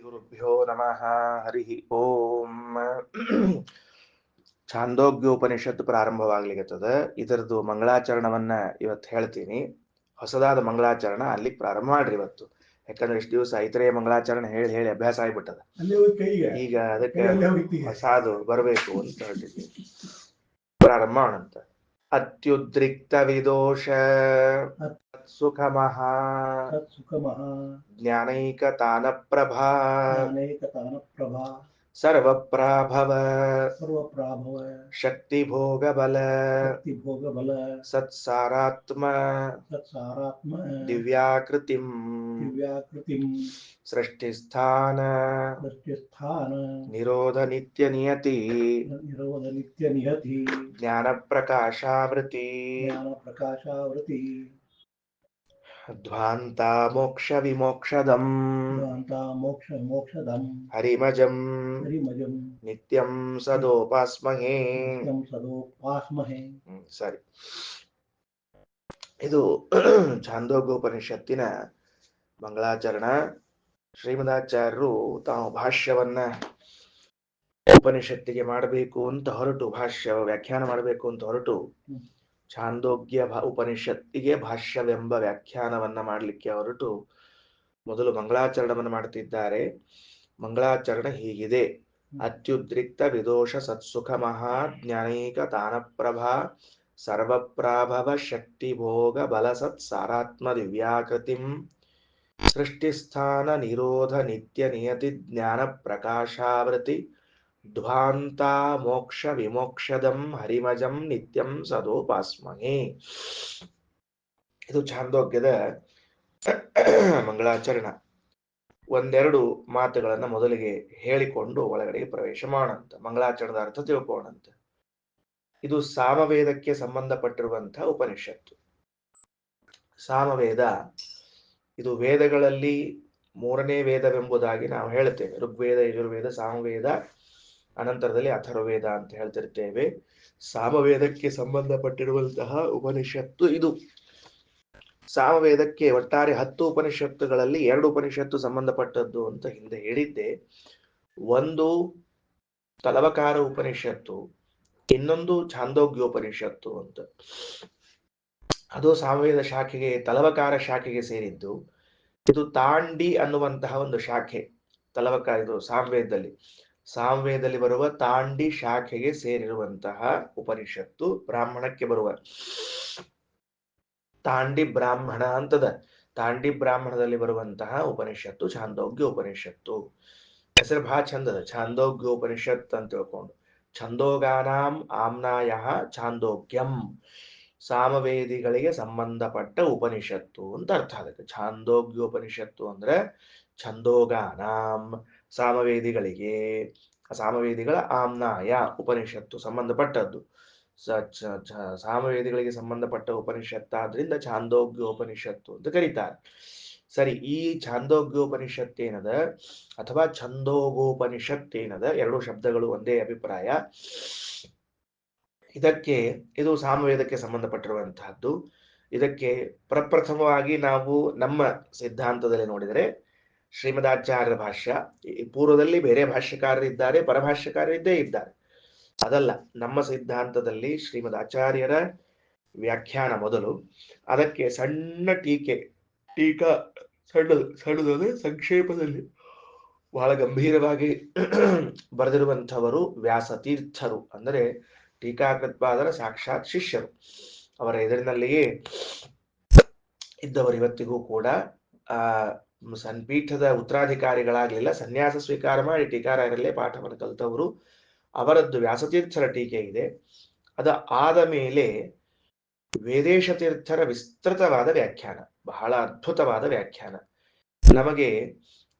ಗುರುಭ್ಯೋ ನಮಃ. ಹರಿ ಓಂ. ಛಾಂದೋಗ್ಯೋಪನಿಷತ್ತು ಪ್ರಾರಂಭವಾಗ್ಲಿಕ್ಕತ್ತದ. ಇದರದ್ದು ಮಂಗಳಾಚರಣವನ್ನ ಇವತ್ತು ಹೇಳ್ತೀನಿ. ಹೊಸದಾದ ಮಂಗಳಾಚರಣ ಅಲ್ಲಿಗೆ ಪ್ರಾರಂಭ ಮಾಡ್ರಿ ಇವತ್ತು. ಯಾಕಂದ್ರೆ ಇಷ್ಟು ದಿವಸ ಐತರೆಯ ಮಂಗಳಾಚರಣೆ ಹೇಳಿ ಹೇಳಿ ಅಭ್ಯಾಸ ಆಗ್ಬಿಟ್ಟದ. ಈಗ ಅದಕ್ಕೆ ಹೊಸಾದು ಬರಬೇಕು ಅಂತ ಹೇಳ್ತಿದ್ವಿ. ಪ್ರಾರಂಭ ಮಾಡೋಣಂತ. ಅತ್ಯುದ್ರಿಕ್ತ ವಿದೋಷ ಸುಖಮಃ ಜ್ಞಾನೈಕತಾನ ಪ್ರಭಾ ಸರ್ವಪ್ರಾಭವ ಶಕ್ತಿಭೋಗ ಬಲ ಸತ್ಸಾರಾತ್ಮ ದಿವ್ಯಾಕೃತಿಂ ಸೃಷ್ಟಿಸ್ಥಾನ ನಿರೋಧ ನಿತ್ಯ ನಿಯತಿ ಜ್ಞಾನ ಪ್ರಕಾಶಾವೃತಿ ಧ್ವಾಂತ ಮೋಕ್ಷ ವಿಮೋಕ್ಷದಂ ಹರಿಮಜಂ ನಿತ್ಯಂ ಸದೋಪಾಸ್ಮಹೇ. ಸರಿ, ಇದು ಛಾಂದೋಗ್ಯೋಪನಿಷತ್ತಿನ ಮಂಗಳಾಚರಣ. ಶ್ರೀಮದಾಚಾರ್ಯರು ತಾವು ಭಾಷ್ಯವನ್ನ ಉಪನಿಷತ್ತಿಗೆ ಮಾಡಬೇಕು ಅಂತ ಹೊರಟು, ಭಾಷ್ಯ ವ್ಯಾಖ್ಯಾನ ಮಾಡಬೇಕು ಅಂತ ಹೊರಟು, ಛಾಂದೋಗ್ಯ ಉಪನಿಷತ್ತಿಗೆ ಭಾಷ್ಯವೆಂಬ ವ್ಯಾಖ್ಯಾನವನ್ನ ಮಾಡಲಿಕ್ಕೆ ಹೊರಟು ಮೊದಲು ಮಂಗಳಾಚರಣವನ್ನು ಮಾಡ್ತಿದ್ದಾರೆ. ಮಂಗಳಾಚರಣ ಹೀಗಿದೆ: ಅತ್ಯುದ್ರಿಕ್ತ ವಿದೋಷ ಸತ್ಸುಖ ಮಹಾ ಜ್ಞಾನೈಕ ತಾನಪ್ರಭಾ ಸರ್ವಪ್ರಾಭವ ಶಕ್ತಿ ಭೋಗ ಬಲ ಸತ್ ಸಾರಾತ್ಮ ದಿವ್ಯಾಕೃತಿಂ ಸೃಷ್ಟಿಸ್ಥಾನ ನಿರೋಧ ನಿತ್ಯ ನಿಯತಿ ಜ್ಞಾನ ಪ್ರಕಾಶಾವೃತಿ ಧ್ವಾಂತ ಮೋಕ್ಷ ವಿಮೋಕ್ಷದಂ ಹರಿಮಜಂ ನಿತ್ಯಂ ಸದೋಪಾಸ್ಮಹೇ. ಇದು ಛಾಂದೋಗ್ಯದ ಮಂಗಳಾಚರಣ. ಒಂದೆರಡು ಮಾತುಗಳನ್ನ ಮೊದಲಿಗೆ ಹೇಳಿಕೊಂಡು ಒಳಗಡೆಗೆ ಪ್ರವೇಶ ಮಾಡೋಣಂತ. ಮಂಗಳಾಚರಣದ ಅರ್ಥ ತಿಳ್ಕೊಳ್ಳೋಣಂತ. ಇದು ಸಾಮವೇದಕ್ಕೆ ಸಂಬಂಧಪಟ್ಟಿರುವಂತಹ ಉಪನಿಷತ್ತು. ಸಾಮವೇದ ಇದು ವೇದಗಳಲ್ಲಿ ಮೂರನೇ ವೇದವೆಂಬುದಾಗಿ ನಾವು ಹೇಳ್ತೇವೆ. ಋಗ್ವೇದ, ಯಜುರ್ವೇದ, ಸಾಮವೇದ, ಅನಂತರದಲ್ಲಿ ಅಥರ್ವವೇದ ಅಂತ ಹೇಳ್ತಿರ್ತೇವೆ. ಸಾಮವೇದಕ್ಕೆ ಸಂಬಂಧಪಟ್ಟಿರುವಂತಹ ಉಪನಿಷತ್ತು ಇದು. ಸಾಮವೇದಕ್ಕೆ ಒಟ್ಟಾರೆ 10 ಉಪನಿಷತ್ತುಗಳಲ್ಲಿ 2 ಉಪನಿಷತ್ತು ಸಂಬಂಧಪಟ್ಟದ್ದು ಅಂತ ಹಿಂದೆ ಹೇಳಿದ್ದೆ. ಒಂದು ತಲವಕಾರ ಉಪನಿಷತ್ತು, ಇನ್ನೊಂದು ಛಾಂದೋಗ್ಯೋಪನಿಷತ್ತು ಅಂತ. ಅದು ಸಾಮವೇದ ಶಾಖೆಗೆ, ತಲವಕಾರ ಶಾಖೆಗೆ ಸೇರಿದ್ದು. ಇದು ತಾಂಡಿ ಅನ್ನುವಂತಹ ಒಂದು ಶಾಖೆ. ತಲವಕಾರ ಇದು ಸಾಮವೇದದಲ್ಲಿ ಬರುವ ತಾಂಡಿ ಶಾಖೆಗೆ ಸೇರಿರುವಂತಹ ಉಪನಿಷತ್ತು. ಬ್ರಾಹ್ಮಣಕ್ಕೆ ಬರುವ ತಾಂಡಿ ಬ್ರಾಹ್ಮಣ ಅಂತದ. ತಾಂಡಿ ಬ್ರಾಹ್ಮಣದಲ್ಲಿ ಬರುವಂತಹ ಉಪನಿಷತ್ತು ಛಾಂದೋಗ್ಯ ಉಪನಿಷತ್ತು. ಹೆಸರು ಬಹಳ ಚಂದದ, ಛಾಂದೋಗ್ಯೋಪನಿಷತ್ ಅಂತ ತಿಳ್ಕೊಂಡು. ಛಂದೋಗಾನಾಂ ಆಮ್ನಾಯ ಛಾಂದೋಗ್ಯಂ, ಸಾಮವೇದಿಗಳಿಗೆ ಸಂಬಂಧಪಟ್ಟ ಉಪನಿಷತ್ತು ಅಂತ ಅರ್ಥ. ಅದಕ್ಕೆ ಛಾಂದೋಗ್ಯೋಪನಿಷತ್ತು ಅಂದ್ರೆ ಛಂದೋಗಾನಾಂ, ಸಾಮವೇದಿಗಳಿಗೆ, ಸಾಮವೇದಿಗಳ ಆಮ್ನಾಯ ಉಪನಿಷತ್ತು ಸಂಬಂಧಪಟ್ಟದ್ದು. ಸಾಮವೇದಿಗಳಿಗೆ ಸಂಬಂಧಪಟ್ಟ ಉಪನಿಷತ್ತಾದ್ರಿಂದ ಛಾಂದೋಗ್ಯೋಪನಿಷತ್ತು ಅಂತ ಕರೀತಾರೆ. ಸರಿ, ಈ ಛಾಂದೋಗ್ಯೋಪನಿಷತ್ತೇನದ ಅಥವಾ ಛಂದೋಗೋಪನಿಷತ್ತೇನದ, 2 ಶಬ್ದಗಳು ಒಂದೇ ಅಭಿಪ್ರಾಯ. ಇದು ಸಾಮವೇದಕ್ಕೆ ಸಂಬಂಧಪಟ್ಟಿರುವಂತಹದ್ದು. ಇದಕ್ಕೆ ಪ್ರಪ್ರಥಮವಾಗಿ ನಾವು ನಮ್ಮ ಸಿದ್ಧಾಂತದಲ್ಲಿ ನೋಡಿದರೆ ಶ್ರೀಮದಾಚಾರ್ಯರ ಭಾಷ್ಯ, ಪೂರ್ವದಲ್ಲಿ ಬೇರೆ ಭಾಷ್ಯಕಾರರಿದ್ದಾರೆ, ಪರಭಾಷ್ಯಕಾರರಿದ್ದೇ ಇದ್ದಾರೆ. ಅದಲ್ಲ, ನಮ್ಮ ಸಿದ್ಧಾಂತದಲ್ಲಿ ಶ್ರೀಮದಾಚಾರ್ಯರ ವ್ಯಾಖ್ಯಾನ ಮೊದಲು, ಅದಕ್ಕೆ ಸಣ್ಣ ಟೀಕಾ ಸಣ್ಣದಲ್ಲಿ ಸಂಕ್ಷೇಪದಲ್ಲಿ ಬಹಳ ಗಂಭೀರವಾಗಿ ಬರೆದಿರುವಂಥವರು ವ್ಯಾಸತೀರ್ಥರು. ಅಂದರೆ ಟೀಕಾಕೃತ್ಪಾದರ ಸಾಕ್ಷಾತ್ ಶಿಷ್ಯರು. ಅವರ ಎದುರಿನಲ್ಲಿಯೇ ಇದ್ದವರು. ಇವತ್ತಿಗೂ ಕೂಡ ಸನ್ಪೀಠದ ಉತ್ತರಾಧಿಕಾರಿಗಳಾಗಲಿಲ್ಲ, ಸನ್ಯಾಸ ಸ್ವೀಕಾರ ಮಾಡಿ ಟೀಕಾರಾಯರಲ್ಲೇ ಪಾಠವನ್ನು ಕಲಿತವರು. ಅವರದ್ದು ವ್ಯಾಸತೀರ್ಥರ ಟೀಕೆ ಇದೆ. ಆದ ಮೇಲೆ ವೇದೇಶ ತೀರ್ಥರ ವಿಸ್ತೃತವಾದ ವ್ಯಾಖ್ಯಾನ, ಬಹಳ ಅದ್ಭುತವಾದ ವ್ಯಾಖ್ಯಾನ. ನಮಗೆ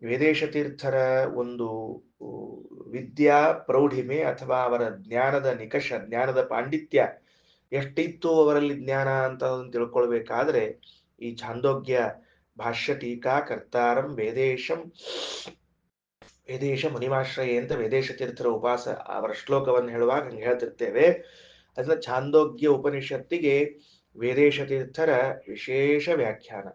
ವೇದೇಶ ತೀರ್ಥರ ಒಂದು ವಿದ್ಯಾ ಪ್ರೌಢಿಮೆ ಅಥವಾ ಅವರ ಜ್ಞಾನದ ನಿಕಷ, ಜ್ಞಾನದ ಪಾಂಡಿತ್ಯ ಎಷ್ಟಿತ್ತು ಅವರಲ್ಲಿ ಜ್ಞಾನ ಅಂತ ತಿಳ್ಕೊಳ್ಬೇಕಾದ್ರೆ ಈ ಛಾಂದೋಗ್ಯ ಭಾಷ್ಯ ಟೀಕಾ ಕರ್ತಾರಂ ವೇದೇಶ ಮುನಿಮಾಶ್ರಯೇ ಅಂತ ವೇದೇಶ ತೀರ್ಥರ ಉಪಾಸ ಅವರ ಶ್ಲೋಕವನ್ನು ಹೇಳುವಾಗ ಹಂಗೆ ಹೇಳ್ತಿರ್ತೇವೆ. ಅದನ್ನ ಛಾಂದೋಗ್ಯ ಉಪನಿಷತ್ತಿಗೆ ವೇದೇಶ ತೀರ್ಥರ ವಿಶೇಷ ವ್ಯಾಖ್ಯಾನ.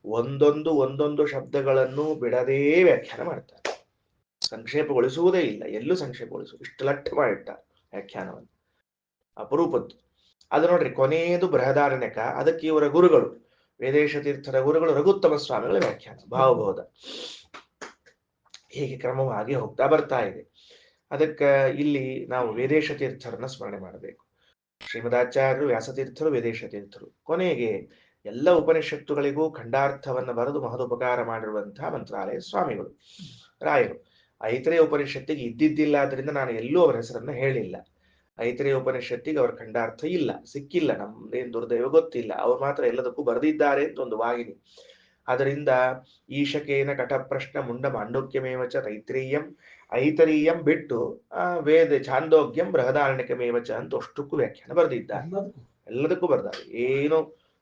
ಒಂದೊಂದು ಶಬ್ದಗಳನ್ನು ಬಿಡದೇ ವ್ಯಾಖ್ಯಾನ ಮಾಡ್ತಾರೆ. ಸಂಕ್ಷೇಪಗೊಳಿಸುವುದೇ ಇಲ್ಲ, ಎಲ್ಲೂ ಸಂಕ್ಷೇಪಗೊಳಿಸು, ಇಷ್ಟು ಲಟ್ಟ ಮಾಡಿಟ್ಟ ವ್ಯಾಖ್ಯಾನವನ್ನು, ಅಪರೂಪದ್ದು. ಅದು ನೋಡ್ರಿ ಕೊನೆಯದು ಬೃಹದಾರಣ್ಯಕ, ಅದಕ್ಕೆ ಇವರ ಗುರುಗಳು ವೇದೇಶ ತೀರ್ಥರ ಗುರುಗಳು ರಘುತ್ತಮ ಸ್ವಾಮಿಗಳ ವ್ಯಾಖ್ಯಾನ ಭಾವಬೋಧ. ಹೀಗೆ ಕ್ರಮವಾಗಿ ಹೋಗ್ತಾ ಬರ್ತಾ ಇದೆ. ಅದಕ್ಕೆ ಇಲ್ಲಿ ನಾವು ವೇದೇಶ ತೀರ್ಥರನ್ನ ಸ್ಮರಣೆ ಮಾಡಬೇಕು. ಶ್ರೀಮದಾಚಾರ್ಯರು, ವ್ಯಾಸತೀರ್ಥರು, ವೇದೇಶ ತೀರ್ಥರು, ಕೊನೆಗೆ ಎಲ್ಲ ಉಪನಿಷತ್ತುಗಳಿಗೂ ಖಂಡಾರ್ಥವನ್ನು ಬರೆದು ಮಹದುಪಕಾರ ಮಾಡಿರುವಂತಹ ಮಂತ್ರಾಲಯ ಸ್ವಾಮಿಗಳು ರಾಯರು. ಐತರೇಯ ಉಪನಿಷತ್ತಿಗೆ ಇದ್ದಿದ್ದಿಲ್ಲ, ಆದ್ರಿಂದ ನಾನು ಎಲ್ಲೂ ಅವರ ಹೆಸರನ್ನ ಹೇಳಿಲ್ಲ. ಐತರೇಯ ಉಪನಿಷತ್ತಿಗೆ ಅವರ ಖಂಡಾರ್ಥ ಇಲ್ಲ, ಸಿಕ್ಕಿಲ್ಲ, ನಮ್ದೇನ್ ದುರ್ದೈವ ಗೊತ್ತಿಲ್ಲ. ಅವ್ರು ಮಾತ್ರ ಎಲ್ಲದಕ್ಕೂ ಬರೆದಿದ್ದಾರೆ ಅಂತ ಒಂದು ವಾಹಿನಿ. ಅದರಿಂದ ಈಶಕೇನ ಕಟಪ್ರಶ್ನ ಮುಂಡ ಮಾಂಡೋಕ್ಯಮೇವಚ ತೈತ್ರೇಯಂ ಐತರೀಯಂ ಬಿಟ್ಟು ವೇದ ಛಾಂದೋಗ್ಯಂ ಬೃಹದಾರಣ್ಯಕಮೇವಚ ಅಂತ ಅಷ್ಟಕ್ಕೂ ವ್ಯಾಖ್ಯಾನ ಬರೆದಿದ್ದಾರೆ. ಎಲ್ಲದಕ್ಕೂ ಬರ್ತಾರೆ, ಏನು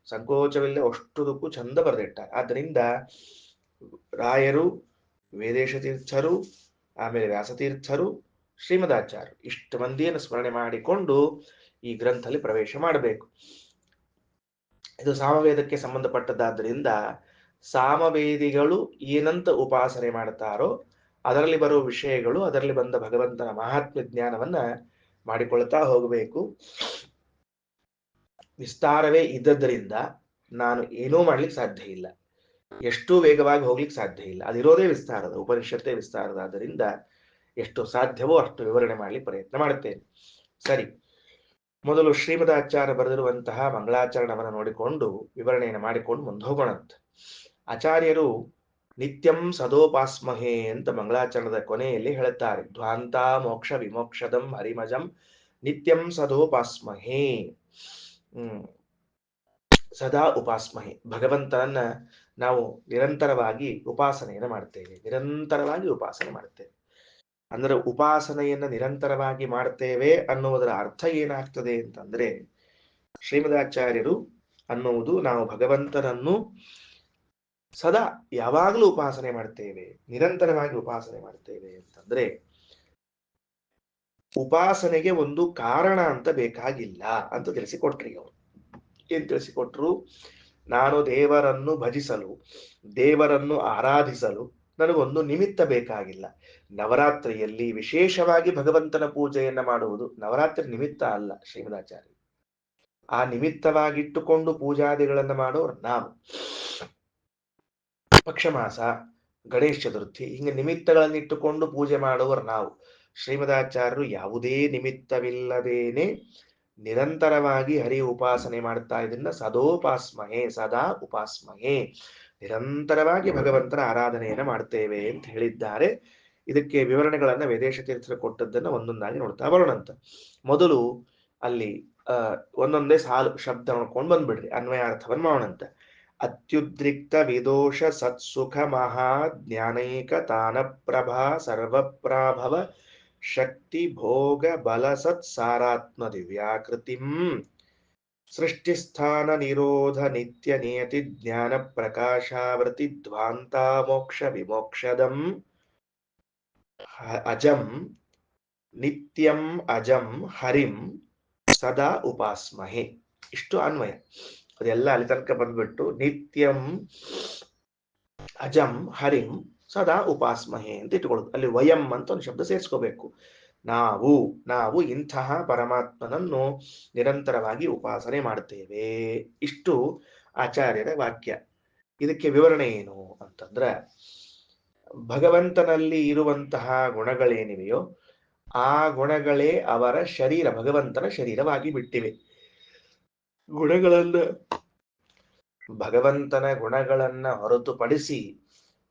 ಸಂಕೋಚವಿಲ್ಲ, ಅಷ್ಟುದಕ್ಕೂ ಚಂದ ಬರೆದಿಟ್ಟಾರೆ. ಆದ್ದರಿಂದ ರಾಯರು, ವೇದೇಶ ತೀರ್ಥರು, ಆಮೇಲೆ ವ್ಯಾಸತೀರ್ಥರು, ಶ್ರೀಮದಾಚಾರ್ಯರು, ಇಷ್ಟು ಮಂದಿಯನ್ನು ಸ್ಮರಣೆ ಮಾಡಿಕೊಂಡು ಈ ಗ್ರಂಥದಲ್ಲಿ ಪ್ರವೇಶ ಮಾಡಬೇಕು. ಇದು ಸಾಮವೇದಕ್ಕೆ ಸಂಬಂಧಪಟ್ಟದ್ದಾದ್ದರಿಂದ ಸಾಮವೇದಿಗಳು ಏನಂತ ಉಪಾಸನೆ ಮಾಡ್ತಾರೋ ಅದರಲ್ಲಿ ಬರುವ ವಿಷಯಗಳು, ಅದರಲ್ಲಿ ಬಂದ ಭಗವಂತನ ಮಹಾತ್ಮ ಜ್ಞಾನವನ್ನ ಮಾಡಿಕೊಳ್ತಾ ಹೋಗಬೇಕು. ವಿಸ್ತಾರವೇ ಇದ್ದದ್ದರಿಂದ ನಾನು ಏನೂ ಮಾಡ್ಲಿಕ್ಕೆ ಸಾಧ್ಯ ಇಲ್ಲ, ಎಷ್ಟು ವೇಗವಾಗಿ ಹೋಗ್ಲಿಕ್ಕೆ ಸಾಧ್ಯ ಇಲ್ಲ. ಅದಿರೋದೇ ವಿಸ್ತಾರದ, ಉಪನಿಷತ್ತೇ ವಿಸ್ತಾರದ. ಆದ್ದರಿಂದ ಎಷ್ಟು ಸಾಧ್ಯವೋ ಅಷ್ಟು ವಿವರಣೆ ಮಾಡಲಿಕ್ಕೆ ಪ್ರಯತ್ನ ಮಾಡುತ್ತೇನೆ. ಸರಿ, ಮೊದಲು ಶ್ರೀಮದಾಚಾರ್ಯ ಬರೆದಿರುವಂತಹ ಮಂಗಳಾಚರಣವನ್ನು ನೋಡಿಕೊಂಡು ವಿವರಣೆಯನ್ನು ಮಾಡಿಕೊಂಡು ಮುಂದೆ ಹೋಗೋಣಂತ. ಆಚಾರ್ಯರು ನಿತ್ಯಂ ಸದೋಪಾಸ್ಮಹೇ ಅಂತ ಮಂಗಳಾಚರಣದ ಕೊನೆಯಲ್ಲಿ ಹೇಳುತ್ತಾರೆ. ಧ್ವಾಂತ ಮೋಕ್ಷ ವಿಮೋಕ್ಷದಂ ಹರಿಮಜಂ ನಿತ್ಯಂ ಸದೋಪಾಸ್ಮಹೇ. ಸದಾ ಉಪಾಸ್ಮಹೇ, ಭಗವಂತನನ್ನ ನಾವು ನಿರಂತರವಾಗಿ ಉಪಾಸನೆಯನ್ನು ಮಾಡ್ತೇವೆ, ನಿರಂತರವಾಗಿ ಉಪಾಸನೆ ಮಾಡ್ತೇವೆ. ಅಂದ್ರೆ ಉಪಾಸನೆಯನ್ನ ನಿರಂತರವಾಗಿ ಮಾಡ್ತೇವೆ ಅನ್ನುವುದರ ಅರ್ಥ ಏನಾಗ್ತದೆ ಅಂತಂದ್ರೆ, ಶ್ರೀಮದಾಚಾರ್ಯರು ಅನ್ನುವುದು ನಾವು ಭಗವಂತನನ್ನು ಸದಾ ಯಾವಾಗಲೂ ಉಪಾಸನೆ ಮಾಡ್ತೇವೆ, ನಿರಂತರವಾಗಿ ಉಪಾಸನೆ ಮಾಡ್ತೇವೆ ಅಂತಂದ್ರೆ ಉಪಾಸನೆಗೆ ಒಂದು ಕಾರಣ ಅಂತ ಬೇಕಾಗಿಲ್ಲ ಅಂತ ತಿಳಿಸಿಕೊಟ್ರಿ ಅವರು. ಏನ್ ತಿಳಿಸಿಕೊಟ್ರು? ನಾನು ದೇವರನ್ನು ಭಜಿಸಲು, ದೇವರನ್ನು ಆರಾಧಿಸಲು ನನಗೊಂದು ನಿಮಿತ್ತ ಬೇಕಾಗಿಲ್ಲ. ನವರಾತ್ರಿಯಲ್ಲಿ ವಿಶೇಷವಾಗಿ ಭಗವಂತನ ಪೂಜೆಯನ್ನ ಮಾಡುವುದು ನವರಾತ್ರಿ ನಿಮಿತ್ತ ಅಲ್ಲ. ಶ್ರೀಮದಾಚಾರ್ಯ ಆ ನಿಮಿತ್ತವಾಗಿಟ್ಟುಕೊಂಡು ಪೂಜಾದಿಗಳನ್ನ ಮಾಡೋರು ನಾವು. ಪಕ್ಷಮಾಸ, ಗಣೇಶ ಚತುರ್ಥಿ, ಹಿಂಗೆ ನಿಮಿತ್ತಗಳನ್ನಿಟ್ಟುಕೊಂಡು ಪೂಜೆ ಮಾಡುವರು ನಾವು. ಶ್ರೀಮದಾಚಾರ್ಯರು ಯಾವುದೇ ನಿಮಿತ್ತವಿಲ್ಲದೇನೆ ನಿರಂತರವಾಗಿ ಹರಿ ಉಪಾಸನೆ ಮಾಡ್ತಾ ಇದನ್ನ ಸದೋಪಾಸ್ಮಹೇ, ಸದಾ ಉಪಾಸ್ಮಹೇ, ನಿರಂತರವಾಗಿ ಭಗವಂತನ ಆರಾಧನೆಯನ್ನ ಮಾಡ್ತೇವೆ ಅಂತ ಹೇಳಿದ್ದಾರೆ. ಇದಕ್ಕೆ ವಿವರಣೆಗಳನ್ನ ವೇದೇಶ ತೀರ್ಥರು ಕೊಟ್ಟದ್ದನ್ನ ಒಂದೊಂದಾಗಿ ನೋಡ್ತಾ ಬರೋಣಂತ. ಮೊದಲು ಅಲ್ಲಿ ಒಂದೊಂದೇ ಸಾಲು ಶಬ್ದ ನೋಡ್ಕೊಂಡು ಬಂದ್ಬಿಡ್ರಿ, ಅನ್ವಯಾರ್ಥವನ್ನು ಮಾಡೋಣಂತ. ಅತ್ಯುದ್ರಿಕ್ತ ವಿದೋಷ ಸತ್ಸುಖ ಮಹಾ ಜ್ಞಾನೈಕ ತಾನ ಪ್ರಭಾ ಸರ್ವಪ್ರಾಭವ ಶಕ್ತಿ ಭೋಗ ಬಲ ಸತ್ಸಾರಾತ್ಮ ದಿವ್ಯಾಕೃತಿಂ ಸೃಷ್ಟಿಸ್ಥಾನ ನಿರೋಧ ನಿತ್ಯ ನಿಯತಿ ಜ್ಞಾನ ಪ್ರಕಾಶಾವೃತಿ ಧ್ವಾಂತ ಮೋಕ್ಷ ವಿಮೋಕ್ಷದಂ ಅಜಂ ನಿತ್ಯಂ ಅಜಂ ಹರಿಂ ಸದಾ ಉಪಾಸ್ಮಹೇ. ಇಷ್ಟು ಅನ್ವಯ. ಅದೆಲ್ಲ ಅಲ್ಲಿ ತನಕ ಬಂದ್ಬಿಟ್ಟು ನಿತ್ಯಂ ಅಜಂ ಹರಿಂ ಸದಾ ಉಪಾಸ್ಮಹೇ ಅಂತ ಇಟ್ಕೊಳ್ಳೋದು. ಅಲ್ಲಿ ವಯಂ ಅಂತ ಒಂದು ಶಬ್ದ ಸೇರಿಸ್ಕೋಬೇಕು. ನಾವು ಇಂತಹ ಪರಮಾತ್ಮನನ್ನು ನಿರಂತರವಾಗಿ ಉಪಾಸನೆ ಮಾಡ್ತೇವೆ. ಇಷ್ಟು ಆಚಾರ್ಯರ ವಾಕ್ಯ. ಇದಕ್ಕೆ ವಿವರಣೆ ಏನು ಅಂತಂದ್ರ, ಭಗವಂತನಲ್ಲಿ ಇರುವಂತಹ ಗುಣಗಳೇನಿವೆಯೋ ಆ ಗುಣಗಳೇ ಅವರ ಶರೀರ, ಭಗವಂತನ ಶರೀರವಾಗಿ ಬಿಟ್ಟಿವೆ. ಭಗವಂತನ ಗುಣಗಳನ್ನ ಹೊರತುಪಡಿಸಿ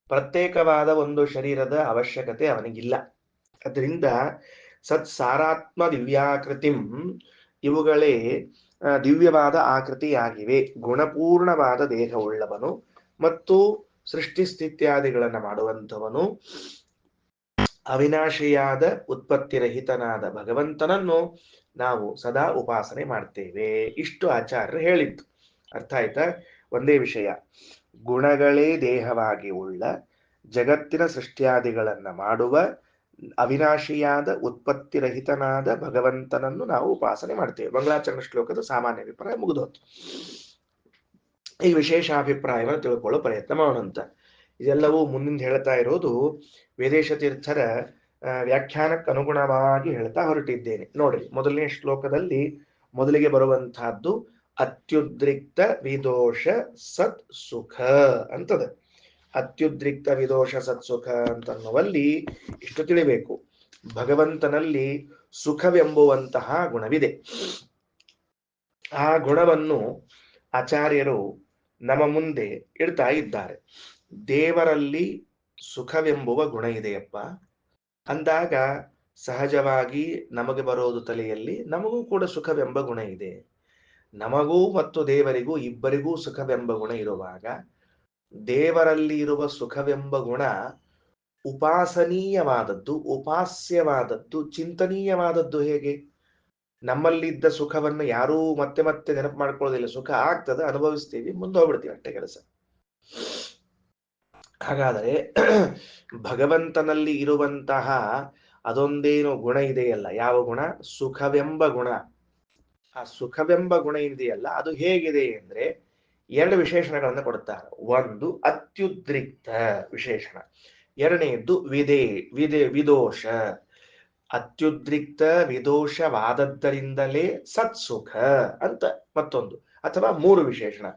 ಪ್ರತ್ಯೇಕವಾದ ಒಂದು ಶರೀರದ ಅವಶ್ಯಕತೆ ಅವನಿಗಿಲ್ಲ. ಅದರಿಂದ ಸತ್ಸಾರಾತ್ಮ ದಿವ್ಯಾಕೃತಿಂ, ಇವುಗಳೇ ದಿವ್ಯವಾದ ಆಕೃತಿಯಾಗಿವೆ. ಗುಣಪೂರ್ಣವಾದ ದೇಹವುಳ್ಳವನು ಮತ್ತು ಸೃಷ್ಟಿ ಸ್ಥಿತ್ಯಾದಿಗಳನ್ನ ಮಾಡುವಂಥವನು, ಅವಿನಾಶಿಯಾದ ಉತ್ಪತ್ತಿರಹಿತನಾದ ಭಗವಂತನನ್ನು ನಾವು ಸದಾ ಉಪಾಸನೆ ಮಾಡ್ತೇವೆ. ಇಷ್ಟು ಆಚಾರ್ಯರು ಹೇಳಿದ್ದು. ಅರ್ಥ ಆಯ್ತಾ? ಒಂದೇ ವಿಷಯ, ಗುಣಗಳೇ ದೇಹವಾಗಿ ಉಳ್ಳ ಜಗತ್ತಿನ ಸೃಷ್ಟಿಯಾದಿಗಳನ್ನ ಮಾಡುವ ಅವಿನಾಶಿಯಾದ ಉತ್ಪತ್ತಿರಹಿತನಾದ ಭಗವಂತನನ್ನು ನಾವು ಉಪಾಸನೆ ಮಾಡ್ತೇವೆ. ಮಂಗಳಾಚರಣ ಶ್ಲೋಕದ ಸಾಮಾನ್ಯ ಅಭಿಪ್ರಾಯ ಮುಗಿದೋತು. ಈ ವಿಶೇಷ ಅಭಿಪ್ರಾಯವನ್ನು ತಿಳ್ಕೊಳ್ಳೋ ಪ್ರಯತ್ನ ಮಾಡೋಣಂತ. ಇದೆಲ್ಲವೂ ಮುಂದಿನ ಹೇಳ್ತಾ ಇರೋದು ವೇದೇಶ ತೀರ್ಥರ ವ್ಯಾಖ್ಯಾನಕ್ಕೆ ಅನುಗುಣವಾಗಿ ಹೇಳ್ತಾ ಹೊರಟಿದ್ದೇನೆ. ನೋಡ್ರಿ, ಮೊದಲನೇ ಶ್ಲೋಕದಲ್ಲಿ ಮೊದಲಿಗೆ ಬರುವಂತಹದ್ದು ಅತ್ಯುದ್ರಿಕ್ತ ವಿದೋಷ ಸತ್ ಸುಖ ಅಂತದ. ಅತ್ಯುದ್ರಿಕ್ತ ವಿದೋಷ ಸತ್ಸುಖ ಅಂತನ್ನುವಲ್ಲಿ ಇಷ್ಟು ತಿಳಿಬೇಕು, ಭಗವಂತನಲ್ಲಿ ಸುಖವೆಂಬುವಂತಹ ಗುಣವಿದೆ. ಆ ಗುಣವನ್ನು ಆಚಾರ್ಯರು ನಮ್ಮ ಮುಂದೆ ಇಡ್ತಾ ಇದ್ದಾರೆ. ದೇವರಲ್ಲಿ ಸುಖವೆಂಬುವ ಗುಣ ಇದೆಯಪ್ಪ ಅಂದಾಗ ಸಹಜವಾಗಿ ನಮಗೆ ಬರೋದು ತಲೆಯಲ್ಲಿ ನಮಗೂ ಕೂಡ ಸುಖವೆಂಬ ಗುಣ ಇದೆ. ನಮಗೂ ಮತ್ತು ದೇವರಿಗೂ ಇಬ್ಬರಿಗೂ ಸುಖವೆಂಬ ಗುಣ ಇರುವಾಗ ದೇವರಲ್ಲಿ ಇರುವ ಸುಖವೆಂಬ ಗುಣ ಉಪಾಸನೀಯವಾದದ್ದು, ಉಪಾಸ್ಯವಾದದ್ದು, ಚಿಂತನೀಯವಾದದ್ದು ಹೇಗೆ? ನಮ್ಮಲ್ಲಿದ್ದ ಸುಖವನ್ನು ಯಾರೂ ಮತ್ತೆ ಮತ್ತೆ ನೆನಪು ಮಾಡ್ಕೊಳ್ಳೋದಿಲ್ಲ. ಸುಖ ಆಗ್ತದೆ, ಅನುಭವಿಸ್ತೀವಿ, ಮುಂದೆ ಹೋಗ್ಬಿಡ್ತೀವಿ, ಅಷ್ಟೇ ಕೆಲಸ. ಹಾಗಾದರೆ ಭಗವಂತನಲ್ಲಿ ಇರುವಂತಹ ಅದೊಂದೇನು ಗುಣ ಇದೆಯಲ್ಲ, ಯಾವ ಗುಣ? ಸುಖವೆಂಬ ಗುಣ. ಆ ಸುಖವೆಂಬ ಗುಣ ಇದೆಯಲ್ಲ, ಅದು ಹೇಗಿದೆ ಅಂದ್ರೆ ಎರಡು ವಿಶೇಷಣಗಳನ್ನು ಕೊಡುತ್ತಾರೆ. ಒಂದು ಅತ್ಯುದ್ರಿಕ್ತ ವಿಶೇಷಣ, ಎರಡನೆಯದ್ದು ವಿದೋಷ. ಅತ್ಯುದ್ರಿಕ್ತ ವಿದೋಷವಾದದ್ದರಿಂದಲೇ ಸತ್ಸುಖ ಅಂತ ಮತ್ತೊಂದು, ಅಥವಾ ಮೂರು ವಿಶೇಷಣ.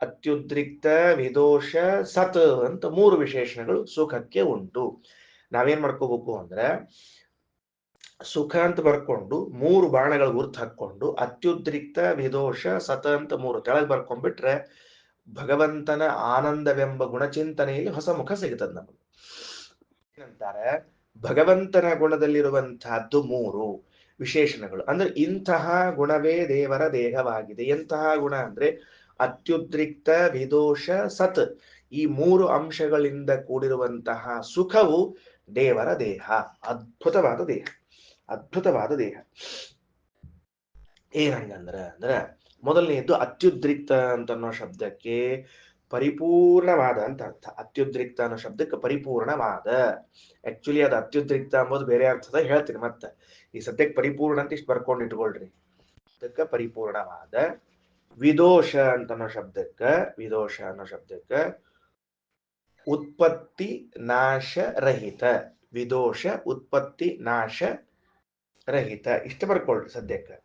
ಅತ್ಯುದ್ರಿಕ್ತ ವಿದೋಷ ಸತ್ ಅಂತ ಮೂರು ವಿಶೇಷಣಗಳು ಸುಖಕ್ಕೆ ಉಂಟು. ನಾವೇನ್ ಮಾಡ್ಕೋಬೇಕು ಅಂದ್ರೆ ಸುಖ ಅಂತ ಬರ್ಕೊಂಡು ಮೂರು ಬಾಣಗಳ ಗುರ್ತು ಹಾಕೊಂಡು ಅತ್ಯುದ್ರಿಕ್ತ ವಿದೋಷ ಸತ ಅಂತ ಮೂರು ತೆಳಗ್ ಬರ್ಕೊಂಡ್ಬಿಟ್ರೆ ಭಗವಂತನ ಆನಂದವೆಂಬ ಗುಣಚಿಂತನೆಯಲ್ಲಿ ಹೊಸ ಮುಖ ಸಿಗುತ್ತದೆ ನಮಗೆ. ಏನಂತಾರೆ? ಭಗವಂತನ ಗುಣದಲ್ಲಿರುವಂತಹದ್ದು ಮೂರು ವಿಶೇಷಣಗಳು. ಅಂದ್ರೆ ಇಂತಹ ಗುಣವೇ ದೇವರ ದೇಹವಾಗಿದೆ. ಎಂತಹ ಗುಣ ಅಂದ್ರೆ ಅತ್ಯುದ್ರಿಕ್ತ ವಿದೋಷ ಸತ್. ಈ ಮೂರು ಅಂಶಗಳಿಂದ ಕೂಡಿರುವಂತಹ ಸುಖವು ದೇವರ ದೇಹ. ಅದ್ಭುತವಾದ ದೇಹ, ಅದ್ಭುತವಾದ ದೇಹ. ಏನಂಗಂದ್ರ ಮೊದಲನೆಯದ್ದು ಅತ್ಯುದ್ರಿಕ್ತ ಅಂತನ್ನೋ ಶಬ್ದಕ್ಕೆ ಪರಿಪೂರ್ಣವಾದ ಅಂತ ಅರ್ಥ. ಅತ್ಯುದ್ರಿಕ್ತ ಅನ್ನೋ ಶಬ್ದಕ್ಕೆ ಪರಿಪೂರ್ಣವಾದ. ಆಕ್ಚುಲಿ ಅದು ಅತ್ಯುದ್ರಿಕ್ತ ಅಂಬೋದು ಬೇರೆ ಅರ್ಥದ ಹೇಳ್ತೀನಿ ಮತ್ತೆ. ಈ ಸದ್ಯಕ್ಕೆ ಪರಿಪೂರ್ಣ ಅಂತ ಇಷ್ಟು ಬರ್ಕೊಂಡು ಇಟ್ಕೊಳ್ರಿ. ಅದಕ್ಕೆ ಪರಿಪೂರ್ಣವಾದ. ವಿದೋಷ ಅಂತನ್ನೋ ಶಬ್ದಕ್ಕೆ ಉತ್ಪತ್ತಿ ನಾಶ ರಹಿತ. ವಿದೋಷ ಉತ್ಪತ್ತಿ ನಾಶ ರಹಿತ, ಇಷ್ಟ ಬರ್ಕೊಳ್ರಿ ಸದ್ಯಕ್ಕೆ.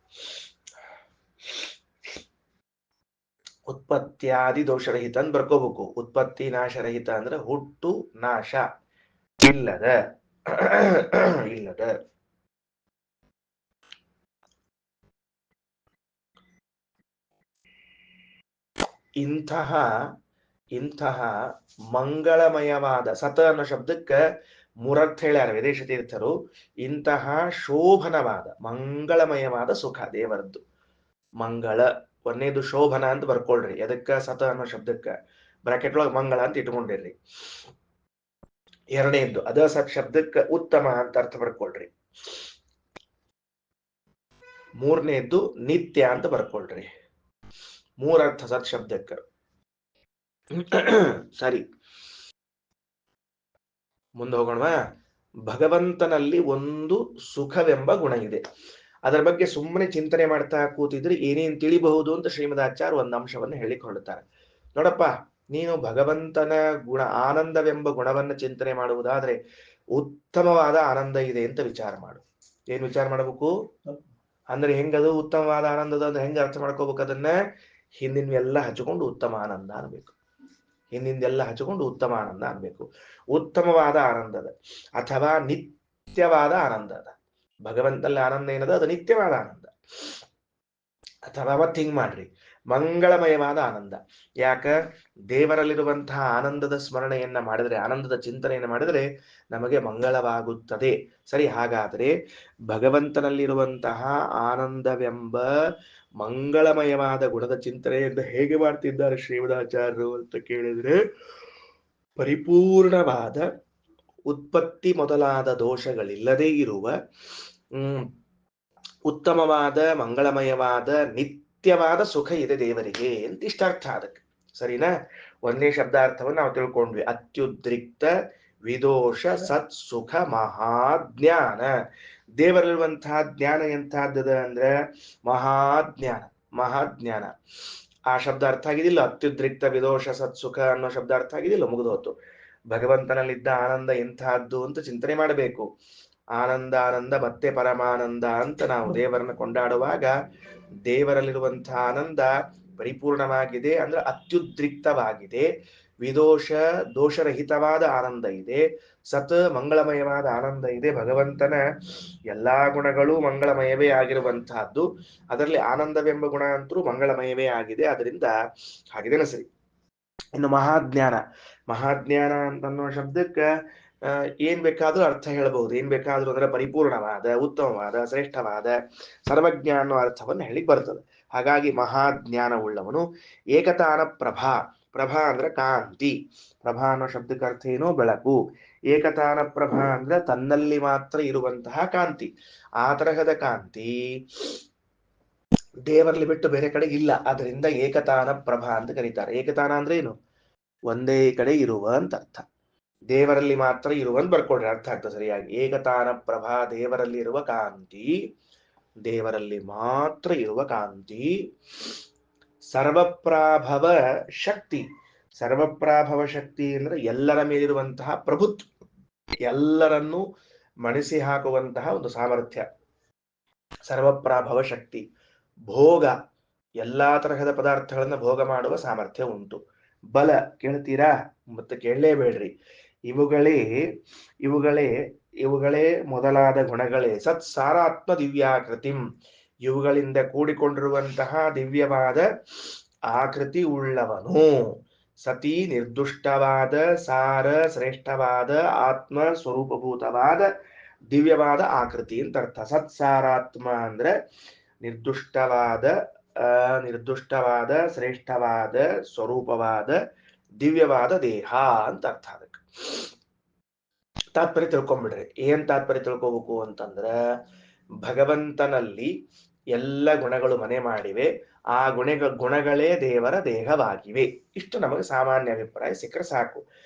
ಉತ್ಪತ್ತಿಯಾದಿ ದೋಷರಹಿತ ಅಂತ ಬರ್ಕೋಬೇಕು. ಉತ್ಪತ್ತಿ ನಾಶರಹಿತ ಅಂದ್ರೆ ಹುಟ್ಟು ನಾಶ ಇಲ್ಲದ ಇಂತಹ ಮಂಗಳಮಯವಾದ. ಸತ ಅನ್ನೋ ಶಬ್ದಕ್ಕೆ ಮೂರರ್ಥ ಹೇಳ್ಯಾರ ವೇದೇಶ ತೀರ್ಥರು. ಇಂತಹ ಶೋಭನವಾದ ಮಂಗಳಮಯವಾದ ಸುಖ ದೇವರದ್ದು. ಮಂಗಳ ಒಂದೇದು ಶೋಭನ ಅಂತ ಬರ್ಕೊಳ್ರಿ. ಎದಕ್ಕ? ಸತ ಅನ್ನೋ ಶಬ್ದಕ್ಕೆ ಬ್ರಾಕೆಟ್ ಒಳಗೆ ಮಂಗಳ ಅಂತ ಇಟ್ಕೊಂಡಿರ್ರಿ. ಎರಡನೇದ್ದು ಅದ ಸತ್ ಶಬ್ದಕ್ಕೆ ಉತ್ತಮ ಅಂತ ಅರ್ಥ ಬರ್ಕೊಳ್ರಿ. ಮೂರನೇದ್ದು ನಿತ್ಯ ಅಂತ ಬರ್ಕೊಳ್ರಿ. ಮೂರರ್ಥ ಸತ್ ಶಬ್ದಕ್ಕೆ. ಸರಿ, ಮುಂದೆ ಹೋಗೋಣ. ಭಗವಂತನಲ್ಲಿ ಒಂದು ಸುಖವೆಂಬ ಗುಣ ಇದೆ. ಅದರ ಬಗ್ಗೆ ಸುಮ್ಮನೆ ಚಿಂತನೆ ಮಾಡ್ತಾ ಕೂತಿದ್ರೆ ಏನೇನ್ ತಿಳಿಬಹುದು ಅಂತ ಶ್ರೀಮದಾಚಾರ್ಯ ಒಂದು ಅಂಶವನ್ನು ಹೇಳಿಕೊಳ್ಳುತ್ತಾರೆ. ನೋಡಪ್ಪ, ನೀನು ಭಗವಂತನ ಗುಣ ಆನಂದವೆಂಬ ಗುಣವನ್ನ ಚಿಂತನೆ ಮಾಡುವುದಾದ್ರೆ ಉತ್ತಮವಾದ ಆನಂದ ಇದೆ ಅಂತ ವಿಚಾರ ಮಾಡು. ಏನ್ ವಿಚಾರ ಮಾಡಬೇಕು ಅಂದ್ರೆ ಹೆಂಗದು ಉತ್ತಮವಾದ ಆನಂದದ ಅಂದ್ರೆ ಹೆಂಗ ಅರ್ಥ ಮಾಡ್ಕೋಬೇಕು? ಅದನ್ನ ಹಿಂದಿನವೆಲ್ಲ ಹಚ್ಚಿಕೊಂಡು ಉತ್ತಮ ಆನಂದ ಅನ್ಬೇಕು. ಹಿಂದಿಂದೆಲ್ಲ ಹಚ್ಚಿಕೊಂಡು ಉತ್ತಮ ಆನಂದ ಅನ್ಬೇಕು. ಉತ್ತಮವಾದ ಆನಂದದ ಅಥವಾ ನಿತ್ಯವಾದ ಆನಂದದ. ಭಗವಂತನಲ್ಲಿ ಆನಂದ ಏನದ? ಅದು ನಿತ್ಯವಾದ ಆನಂದ. ಅಥವಾ ಮತ್ತೆ ಹಿಂಗ್ ಮಾಡ್ರಿ, ಮಂಗಳಮಯವಾದ ಆನಂದ. ಯಾಕ? ದೇವರಲ್ಲಿರುವಂತಹ ಆನಂದದ ಸ್ಮರಣೆಯನ್ನ ಮಾಡಿದ್ರೆ, ಆನಂದದ ಚಿಂತನೆಯನ್ನ ಮಾಡಿದ್ರೆ ನಮಗೆ ಮಂಗಳವಾಗುತ್ತದೆ. ಸರಿ, ಹಾಗಾದ್ರೆ ಭಗವಂತನಲ್ಲಿರುವಂತಹ ಆನಂದವೆಂಬ ಮಂಗಳಮಯವಾದ ಗುಣದ ಚಿಂತನೆಯಿಂದ ಹೇಗೆ ಮಾಡ್ತಿದ್ದಾರೆ ಶ್ರೀಮದಾಚಾರ್ಯರು ಅಂತ ಕೇಳಿದ್ರೆ, ಪರಿಪೂರ್ಣವಾದ ಉತ್ಪತ್ತಿ ಮೊದಲಾದ ದೋಷಗಳಿಲ್ಲದೆ ಇರುವ ಉತ್ತಮವಾದ ಮಂಗಳಮಯವಾದ ನಿತ್ಯವಾದ ಸುಖ ಇದೆ ದೇವರಿಗೆ ಅಂತ ಇಷ್ಟಾರ್ಥ. ಅದಕ್ಕೆ ಸರಿನಾ? ಒಂದೇ ಶಬ್ದಾರ್ಥವನ್ನು ನಾವು ತಿಳ್ಕೊಂಡ್ವಿ. ಅತ್ಯುದ್ರಿಕ್ತ ವಿದೋಷ ಸತ್ ಸುಖ ಮಹಾಜ್ಞಾನ. ದೇವರಲ್ಲಿರುವಂತಹ ಜ್ಞಾನ ಎಂತಹದ್ದದ ಅಂದ್ರೆ ಮಹಾಜ್ಞಾನ. ಮಹಾಜ್ಞಾನ ಆ ಶಬ್ದ ಅರ್ಥ ಆಗಿದಿಲ್ಲ. ಅತ್ಯುದ್ರಿಕ್ತ ವಿದೋಷ ಸತ್ ಸುಖ ಅನ್ನೋ ಶಬ್ದ ಅರ್ಥ ಆಗಿದಿಲ್ಲ, ಮುಗಿದು ಹೋತು. ಭಗವಂತನಲ್ಲಿದ್ದ ಆನಂದ ಎಂತಹದ್ದು ಅಂತ ಚಿಂತನೆ ಮಾಡಬೇಕು. ಆನಂದ ಆನಂದ ಮತ್ತೆ ಪರಮಾನಂದ ಅಂತ ನಾವು ದೇವರನ್ನ ಕೊಂಡಾಡುವಾಗ ದೇವರಲ್ಲಿರುವಂತಹ ಆನಂದ ಪರಿಪೂರ್ಣವಾಗಿದೆ, ಅಂದ್ರೆ ಅತ್ಯುದ್ರಿಕ್ತವಾಗಿದೆ. ವಿದೋಷ ದೋಷರಹಿತವಾದ ಆನಂದ ಇದೆ, ಸತ್ ಮಂಗಳಮಯವಾದ ಆನಂದ ಇದೆ. ಭಗವಂತನ ಎಲ್ಲಾ ಗುಣಗಳು ಮಂಗಳಮಯವೇ ಆಗಿರುವಂತಹದ್ದು. ಅದರಲ್ಲಿ ಆನಂದವೆಂಬ ಗುಣ ಅಂತೂ ಮಂಗಳಮಯವೇ ಆಗಿದೆ. ಅದರಿಂದ ಹಾಗಿದೇನ ಸರಿ. ಇನ್ನು ಮಹಾಜ್ಞಾನ, ಮಹಾಜ್ಞಾನ ಅಂತನ್ನೋ ಶಬ್ದಕ್ಕೆ ಏನ್ ಬೇಕಾದ್ರೂ ಅರ್ಥ ಹೇಳಬಹುದು. ಏನ್ ಬೇಕಾದ್ರೂ ಅಂದ್ರೆ ಪರಿಪೂರ್ಣವಾದ, ಉತ್ತಮವಾದ, ಶ್ರೇಷ್ಠವಾದ, ಸರ್ವಜ್ಞ ಅನ್ನೋ ಅರ್ಥವನ್ನು ಹೇಳಿಕ್ ಬರ್ತದೆ. ಹಾಗಾಗಿ ಮಹಾಜ್ಞಾನವುಳ್ಳವನು. ಏಕತಾನ ಪ್ರಭಾ, ಪ್ರಭಾ ಅಂದ್ರೆ ಕಾಂತಿ. ಪ್ರಭಾ ಅನ್ನೋ ಶಬ್ದಕ್ಕೆ ಅರ್ಥ ಏನು? ಬೆಳಕು. ಏಕತಾನ ಪ್ರಭಾ ಅಂದ್ರೆ ತನ್ನಲ್ಲಿ ಮಾತ್ರ ಇರುವಂತಹ ಕಾಂತಿ. ಆ ತರಹದ ಕಾಂತಿ ದೇವರಲ್ಲಿ ಬಿಟ್ಟು ಬೇರೆ ಕಡೆ ಇಲ್ಲ. ಅದರಿಂದ ಏಕತಾನ ಪ್ರಭಾ ಅಂತ ಕರೀತಾರೆ. ಏಕತಾನ ಅಂದ್ರೆ ಏನು? ಒಂದೇ ಕಡೆ ಇರುವ ಅಂತ ಅರ್ಥ. ದೇವರಲ್ಲಿ ಮಾತ್ರ ಇರುವಂತ ಬರ್ಕೊಡ್ರಿ, ಅರ್ಥ ಆಗ್ತದೆ ಸರಿಯಾಗಿ. ಏಕತಾನ ಪ್ರಭಾ, ದೇವರಲ್ಲಿ ಇರುವ ಕಾಂತಿ, ದೇವರಲ್ಲಿ ಮಾತ್ರ ಇರುವ ಕಾಂತಿ. ಸರ್ವಪ್ರಾಭವ ಶಕ್ತಿ, ಸರ್ವಪ್ರಾಭವ ಶಕ್ತಿ ಅಂದ್ರೆ ಎಲ್ಲರ ಮೇಲಿರುವಂತಹ ಪ್ರಭುತ್ವ, ಎಲ್ಲರನ್ನೂ ಮಣಿಸಿ ಹಾಕುವಂತಹ ಒಂದು ಸಾಮರ್ಥ್ಯ, ಸರ್ವಪ್ರಾಭವ ಶಕ್ತಿ. ಭೋಗ, ಎಲ್ಲಾ ತರಹದ ಪದಾರ್ಥಗಳನ್ನ ಭೋಗ ಮಾಡುವ ಸಾಮರ್ಥ್ಯ ಉಂಟು. ಬಲ ಕೇಳ್ತೀರಾ? ಮತ್ತೆ ಕೇಳಲೇಬೇಡ್ರಿ. ಇವುಗಳೇ ಇವುಗಳೇ ಇವುಗಳೇ ಮೊದಲಾದ ಗುಣಗಳೇ ಸತ್ಸಾರಾತ್ಮ ದಿವ್ಯಾಕೃತಿಂ, ಇವುಗಳಿಂದ ಕೂಡಿಕೊಂಡಿರುವಂತಹ ದಿವ್ಯವಾದ ಆಕೃತಿ ಉಳ್ಳವನು. ಸತಿ ನಿರ್ದುಷ್ಟವಾದ ಸಾರ ಶ್ರೇಷ್ಠವಾದ ಆತ್ಮ ಸ್ವರೂಪಭೂತವಾದ ದಿವ್ಯವಾದ ಆಕೃತಿ ಅಂತ ಅರ್ಥ. ಸತ್ಸಾರಾತ್ಮ ಅಂದ್ರೆ ನಿರ್ದುಷ್ಟವಾದ ನಿರ್ದುಷ್ಟವಾದ ಶ್ರೇಷ್ಠವಾದ ಸ್ವರೂಪವಾದ ದಿವ್ಯವಾದ ದೇಹ ಅಂತ ಅರ್ಥ. ಅದಕ್ಕೆ ತಾತ್ಪರ್ಯ ತಿಳ್ಕೊಂಡ್ಬಿಡ್ರಿ. ಏನ್ ತಾತ್ಪರ್ಯ ತಿಳ್ಕೋಬೇಕು ಅಂತಂದ್ರ, ಭಗವಂತನಲ್ಲಿ ಎಲ್ಲ ಗುಣಗಳು ಮನೆ ಮಾಡಿವೆ, ಆ ಗುಣಗಳೇ ದೇವರ ದೇಹವಾಗಿವೆ. ಇಷ್ಟು ನಮಗೆ ಸಾಮಾನ್ಯ ಅಭಿಪ್ರಾಯ ಸಿಕ್ಕರೆ ಸಾಕು.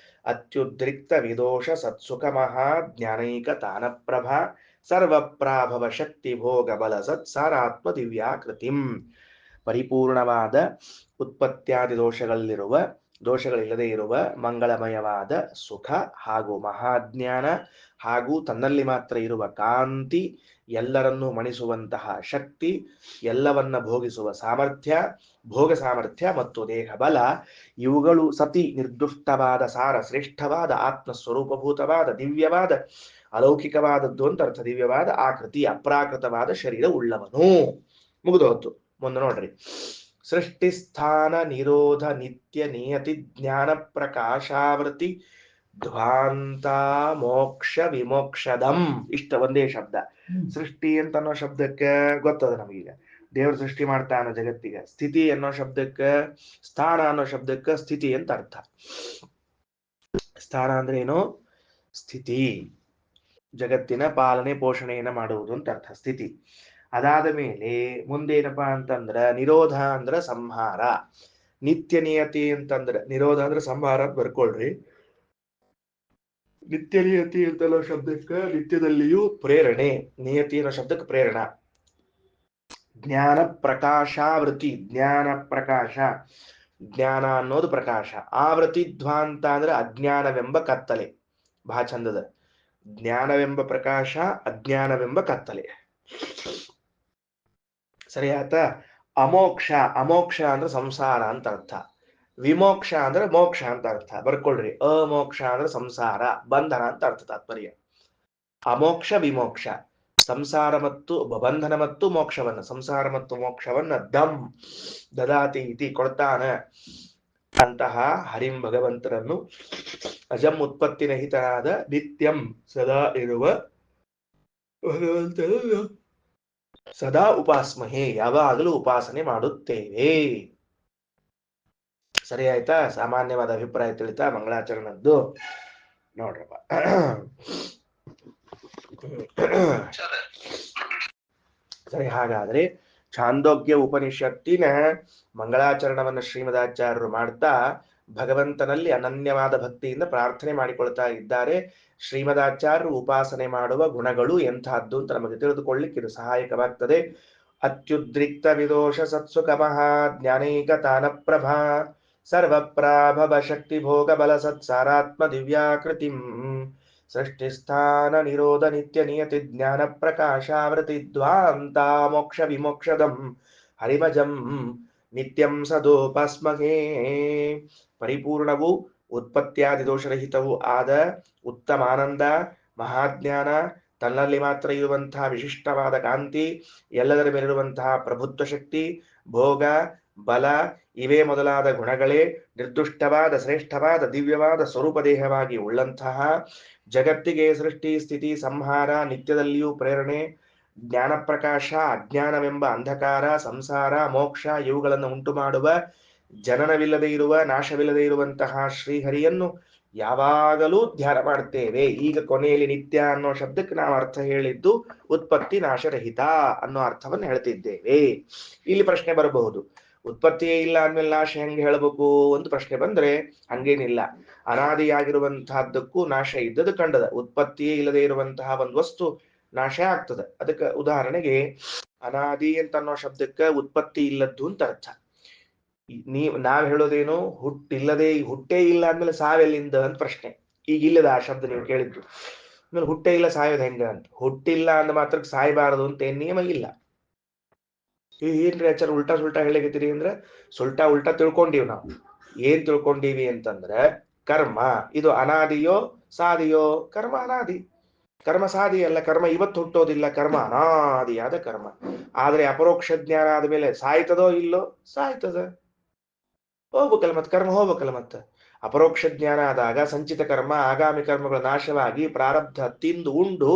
ಅತ್ಯುದ್ರಿಕ್ತ ವಿದೋಷ ಸತ್ಸುಖ ಮಹಾ ಜ್ಞಾನೈಕ ತಾನಪ್ರಭಾ ಸರ್ವಪ್ರಾಭವ ಶಕ್ತಿ ಭೋಗ ಬಲ ಸತ್ಸಾರಾತ್ಮ ದಿವ್ಯಾಕೃತಿಂ. ಪರಿಪೂರ್ಣವಾದ ಉತ್ಪತ್ತ್ಯಾದಿ ದೋಷಗಳಿಲ್ಲದೆ ಇರುವ ಮಂಗಳಮಯವಾದ ಸುಖ ಹಾಗೂ ಮಹಾಜ್ಞಾನ ಹಾಗೂ ತನ್ನಲ್ಲಿ ಮಾತ್ರ ಇರುವ ಕಾಂತಿ, ಎಲ್ಲರನ್ನೂ ಮಣಿಸುವಂತಹ ಶಕ್ತಿ, ಎಲ್ಲವನ್ನ ಭೋಗಿಸುವ ಸಾಮರ್ಥ್ಯ, ಭೋಗ ಸಾಮರ್ಥ್ಯ ಮತ್ತು ದೇಹ ಬಲ, ಇವುಗಳು ಸತಿ ನಿರ್ದುಷ್ಟವಾದ ಸಾರ ಶ್ರೇಷ್ಠವಾದ ಆತ್ಮ ಸ್ವರೂಪಭೂತವಾದ ದಿವ್ಯವಾದ ಅಲೌಕಿಕವಾದದ್ದು ಅಂತ ಅರ್ಥ. ದಿವ್ಯವಾದ ಆಕೃತಿ, ಅಪ್ರಾಕೃತವಾದ ಶರೀರ ಉಳ್ಳವನು. ಮುಗಿದು ಹೊತ್ತು. ಮುಂದೆ ನೋಡ್ರಿ. ಸೃಷ್ಟಿಸ್ಥಾನ ನಿರೋಧ ನಿತ್ಯ ನಿಯತಿ ಜ್ಞಾನ ಪ್ರಕಾಶಾವೃತಿ ಧ್ವಾಂತ ಮೋಕ್ಷ ವಿಮೋಕ್ಷದಂ. ಇಷ್ಟ ಒಂದೇ ಶಬ್ದ. ಸೃಷ್ಟಿ ಅಂತ ಅನ್ನೋ ಶಬ್ದಕ್ಕೆ ಗೊತ್ತದ ನಮಗೀಗ, ದೇವರು ಸೃಷ್ಟಿ ಮಾಡ್ತಾನ ಜಗತ್ತಿಗೆ. ಸ್ಥಿತಿ ಅನ್ನೋ ಶಬ್ದಕ್ಕೆ, ಸ್ಥಾನ ಅನ್ನೋ ಶಬ್ದಕ್ಕೆ ಸ್ಥಿತಿ ಅಂತ ಅರ್ಥ. ಸ್ಥಾನ ಅಂದ್ರೆ ಏನು? ಸ್ಥಿತಿ, ಜಗತ್ತಿನ ಪಾಲನೆ ಪೋಷಣೆಯನ್ನ ಮಾಡುವುದು ಅಂತ ಅರ್ಥ, ಸ್ಥಿತಿ. ಅದಾದ ಮೇಲೆ ಮುಂದೇನಪ್ಪಾ ಅಂತಂದ್ರ ನಿರೋಧ ಅಂದ್ರ ಸಂಹಾರ, ನಿತ್ಯ ನಿಯತಿ ಅಂತಂದ್ರ ನಿರೋಧ ಅಂದ್ರೆ ಸಂಹಾರ ಅಂತ ಬರ್ಕೊಳ್ರಿ. ನಿತ್ಯ ನಿಯತಿ ಅಂತಲೋ ಶಬ್ದಕ್ಕೆ ನಿತ್ಯದಲ್ಲಿಯೂ ಪ್ರೇರಣೆ, ನಿಯತಿ ಅನ್ನೋ ಶಬ್ದಕ್ಕೆ ಪ್ರೇರಣ. ಜ್ಞಾನ ಪ್ರಕಾಶಾವೃತಿ, ಜ್ಞಾನ ಪ್ರಕಾಶ, ಜ್ಞಾನ ಅನ್ನೋದು ಪ್ರಕಾಶ. ಆವೃತಿ ಧ್ವಾಂತ ಅಂದ್ರೆ ಅಜ್ಞಾನವೆಂಬ ಕತ್ತಲೆ. ಬಹಳ ಚಂದದ. ಜ್ಞಾನವೆಂಬ ಪ್ರಕಾಶ, ಅಜ್ಞಾನವೆಂಬ ಕತ್ತಲೆ. ಸರಿ ಆಯ್ತಾ? ಅಮೋಕ್ಷ, ಅಮೋಕ್ಷ ಅಂದ್ರೆ ಸಂಸಾರ ಅಂತ ಅರ್ಥ. ವಿಮೋಕ್ಷ ಅಂದ್ರೆ ಮೋಕ್ಷ ಅಂತ ಅರ್ಥ ಬರ್ಕೊಳ್ರಿ. ಅಮೋಕ್ಷ ಅಂದ್ರೆ ಸಂಸಾರ, ಬಂಧನ ಅಂತ ಅರ್ಥ ತಾತ್ಪರ್ಯ. ಅಮೋಕ್ಷ ವಿಮೋಕ್ಷ, ಸಂಸಾರ ಮತ್ತು ಬಂಧನ ಮತ್ತು ಮೋಕ್ಷವನ್ನ, ಸಂಸಾರ ಮತ್ತು ಮೋಕ್ಷವನ್ನ ದದಾತಿ ಇತಿ ಕೊಡ್ತಾನ ಅಂತಹ ಹರಿಂ ಭಗವಂತರನ್ನು ಅಜಂ ಉತ್ಪತ್ತಿ ರಹಿತನಾದ ನಿತ್ಯಂ ಸದಾ ಇರುವ ಭಗವಂತನನ್ನು ಸದಾ ಉಪಾಸ್ಮಹೇ, ಯಾವಾಗಲೂ ಉಪಾಸನೆ ಮಾಡುತ್ತೇವೆ. ಸರಿ ಆಯ್ತಾ? ಸಾಮಾನ್ಯವಾದ ಅಭಿಪ್ರಾಯ ತಿಳಿತಾ ಮಂಗಳಾಚರಣದ್ದು? ನೋಡ್ರಪ್ಪ. ಸರಿ, ಹಾಗಾದ್ರೆ ಛಾಂದೋಗ್ಯ ಉಪನಿಷತ್ತಿನ ಮಂಗಳಾಚರಣವನ್ನು ಶ್ರೀಮದಾಚಾರ್ಯರು ಮಾಡ್ತಾ ಭಗವಂತನಲ್ಲಿ ಅನನ್ಯವಾದ ಭಕ್ತಿಯಿಂದ ಪ್ರಾರ್ಥನೆ ಮಾಡಿಕೊಳ್ತಾ ಇದ್ದಾರೆ. ಶ್ರೀಮದಾಚಾರ್ಯರು ಉಪಾಸನೆ ಮಾಡುವ ಗುಣಗಳು ಎಂತಹದ್ದು ಅಂತ ನಮಗೆ ತಿಳಿದುಕೊಳ್ಳಿಕ್ಕೆ ಇದು ಸಹಾಯಕವಾಗ್ತದೆ. ಅತ್ಯುದ್ರಿಕ್ತ ವಿದೋಷ ಸತ್ಸುಖ ಮಹಾ ಜ್ಞಾನೈಕ ತಾನಪ್ರಭಾ ಸರ್ವಪ್ರಾಭವ ಶಕ್ತಿ ಭೋಗ ಬಲ ಸತ್ಸಾರಾತ್ಮ ದಿವ್ಯಾಕೃತಿಂ ಸೃಷ್ಟಿಸ್ಥಾನ ನಿರೋಧ ನಿತ್ಯ ನಿಯತಿ ಜ್ಞಾನ ಪ್ರಕಾಶಾವೃತಿ ದ್ವಾಂತ ಮೋಕ್ಷ ವಿಮೋಕ್ಷದಂ ಹರಿಮಜಂ ನಿತ್ಯಂ ಸದೋಪಾಸ್ಮಹೇ. ಪರಿಪೂರ್ಣವು ಉತ್ಪತ್ತಿಯಾದಿ ದೋಷರಹಿತವೂ ಆದ ಉತ್ತಮ ಆನಂದ ಮಹಾಜ್ಞಾನ, ತನ್ನಲ್ಲಿ ಮಾತ್ರ ಇರುವಂತಹ ವಿಶಿಷ್ಟವಾದ ಕಾಂತಿ, ಎಲ್ಲದರ ಮೇಲಿರುವಂತಹ ಪ್ರಭುತ್ವ ಶಕ್ತಿ, ಭೋಗ ಬಲ ಇವೇ ಮೊದಲಾದ ಗುಣಗಳೇ ನಿರ್ದುಷ್ಟವಾದ ಶ್ರೇಷ್ಠವಾದ ದಿವ್ಯವಾದ ಸ್ವರೂಪ ದೇಹವಾಗಿ ಉಳ್ಳಂತಹ, ಜಗತ್ತಿಗೆ ಸೃಷ್ಟಿ ಸ್ಥಿತಿ ಸಂಹಾರ ನಿತ್ಯದಲ್ಲಿಯೂ ಪ್ರೇರಣೆ, ಜ್ಞಾನ ಪ್ರಕಾಶ ಅಜ್ಞಾನವೆಂಬ ಅಂಧಕಾರ ಸಂಸಾರ ಮೋಕ್ಷ ಇವುಗಳನ್ನು ಉಂಟು ಮಾಡುವ, ಜನನವಿಲ್ಲದೆ ಇರುವ ನಾಶವಿಲ್ಲದೆ ಇರುವಂತಹ ಶ್ರೀಹರಿಯನ್ನು ಯಾವಾಗಲೂ ಧ್ಯಾನ ಮಾಡುತ್ತೇವೆ. ಈಗ ಕೊನೆಯಲ್ಲಿ ನಿತ್ಯ ಅನ್ನೋ ಶಬ್ದಕ್ಕೆ ನಾವು ಅರ್ಥ ಹೇಳಿದ್ದು ಉತ್ಪತ್ತಿ ನಾಶರಹಿತ ಅನ್ನೋ ಅರ್ಥವನ್ನು ಹೇಳ್ತಿದ್ದೇವೆ. ಇಲ್ಲಿ ಪ್ರಶ್ನೆ ಬರಬಹುದು, ಉತ್ಪತ್ತಿಯೇ ಇಲ್ಲ ಅಂದ್ಮೇಲೆ ನಾಶ ಹೆಂಗೆ ಹೇಳಬೇಕು ಒಂದು ಪ್ರಶ್ನೆ ಬಂದ್ರೆ, ಹಂಗೇನಿಲ್ಲ. ಅನಾದಿಯಾಗಿರುವಂತಹದ್ದಕ್ಕೂ ನಾಶ ಇದ್ದದ್ದು ಕಂಡದ. ಉತ್ಪತ್ತಿಯೇ ಇಲ್ಲದೆ ಇರುವಂತಹ ಒಂದು ವಸ್ತು ನಾಶ ಆಗ್ತದೆ. ಅದಕ್ಕೆ ಉದಾಹರಣೆಗೆ ಅನಾದಿ ಅಂತ ಅನ್ನೋ ಶಬ್ದಕ್ಕೆ ಉತ್ಪತ್ತಿ ಇಲ್ಲದ್ದು ಅಂತ ಅರ್ಥ. ನಾವ್ ಹೇಳೋದೇನು, ಹುಟ್ಟೇ ಇಲ್ಲ ಅಂದ್ಮೇಲೆ ಸಾವೆಲ್ಲಿಂದ ಅಂತ ಪ್ರಶ್ನೆ. ಈಗ ಇಲ್ಲದ ಆ ಶಬ್ದ ನೀವು ಕೇಳಿದ್ದು, ಆಮೇಲೆ ಹುಟ್ಟೇ ಇಲ್ಲ ಸಾಯೋದು ಹೆಂಗ ಅಂತ. ಹುಟ್ಟಿಲ್ಲ ಅಂದ ಮಾತ್ರಕ್ಕೆ ಸಾಯಬಾರದು ಅಂತ ಏನ್ ನಿಯಮ ಇಲ್ಲ. ಏನ್ರಿ ಆಚಾರ ಉಲ್ಟಾ ಸುಲ್ಟಾ ಹೇಳಿಕತ್ತೀರಿ ಅಂದ್ರೆ, ಉಲ್ಟಾ ತಿಳ್ಕೊಂಡಿವ್ ನಾವು. ಏನ್ ತಿಳ್ಕೊಂಡೀವಿ ಅಂತಂದ್ರೆ, ಕರ್ಮ ಇದು ಅನಾದಿಯೋ ಸಾದಿಯೋ? ಕರ್ಮ ಅನಾದಿ, ಕರ್ಮ ಸಾದಿ ಅಲ್ಲ. ಕರ್ಮ ಇವತ್ತು ಹುಟ್ಟೋದಿಲ್ಲ, ಕರ್ಮ ಅನಾದಿಯಾದ ಕರ್ಮ. ಆದ್ರೆ ಅಪರೋಕ್ಷ ಜ್ಞಾನ ಆದ್ಮೇಲೆ ಸಾಯ್ತದೋ ಇಲ್ಲೋ? ಸಾಯ್ತದ, ಹೋಗ್ಬೇಕಲ್ಲ ಮತ್ತೆ, ಕರ್ಮ ಹೋಗ್ಬೇಕಲ್ಲ ಮತ್ತೆ. ಅಪರೋಕ್ಷ ಜ್ಞಾನ ಆದಾಗ ಸಂಚಿತ ಕರ್ಮ ಆಗಾಮಿ ಕರ್ಮಗಳು ನಾಶವಾಗಿ ಪ್ರಾರಬ್ಧ ತಿಂದು ಉಂಡು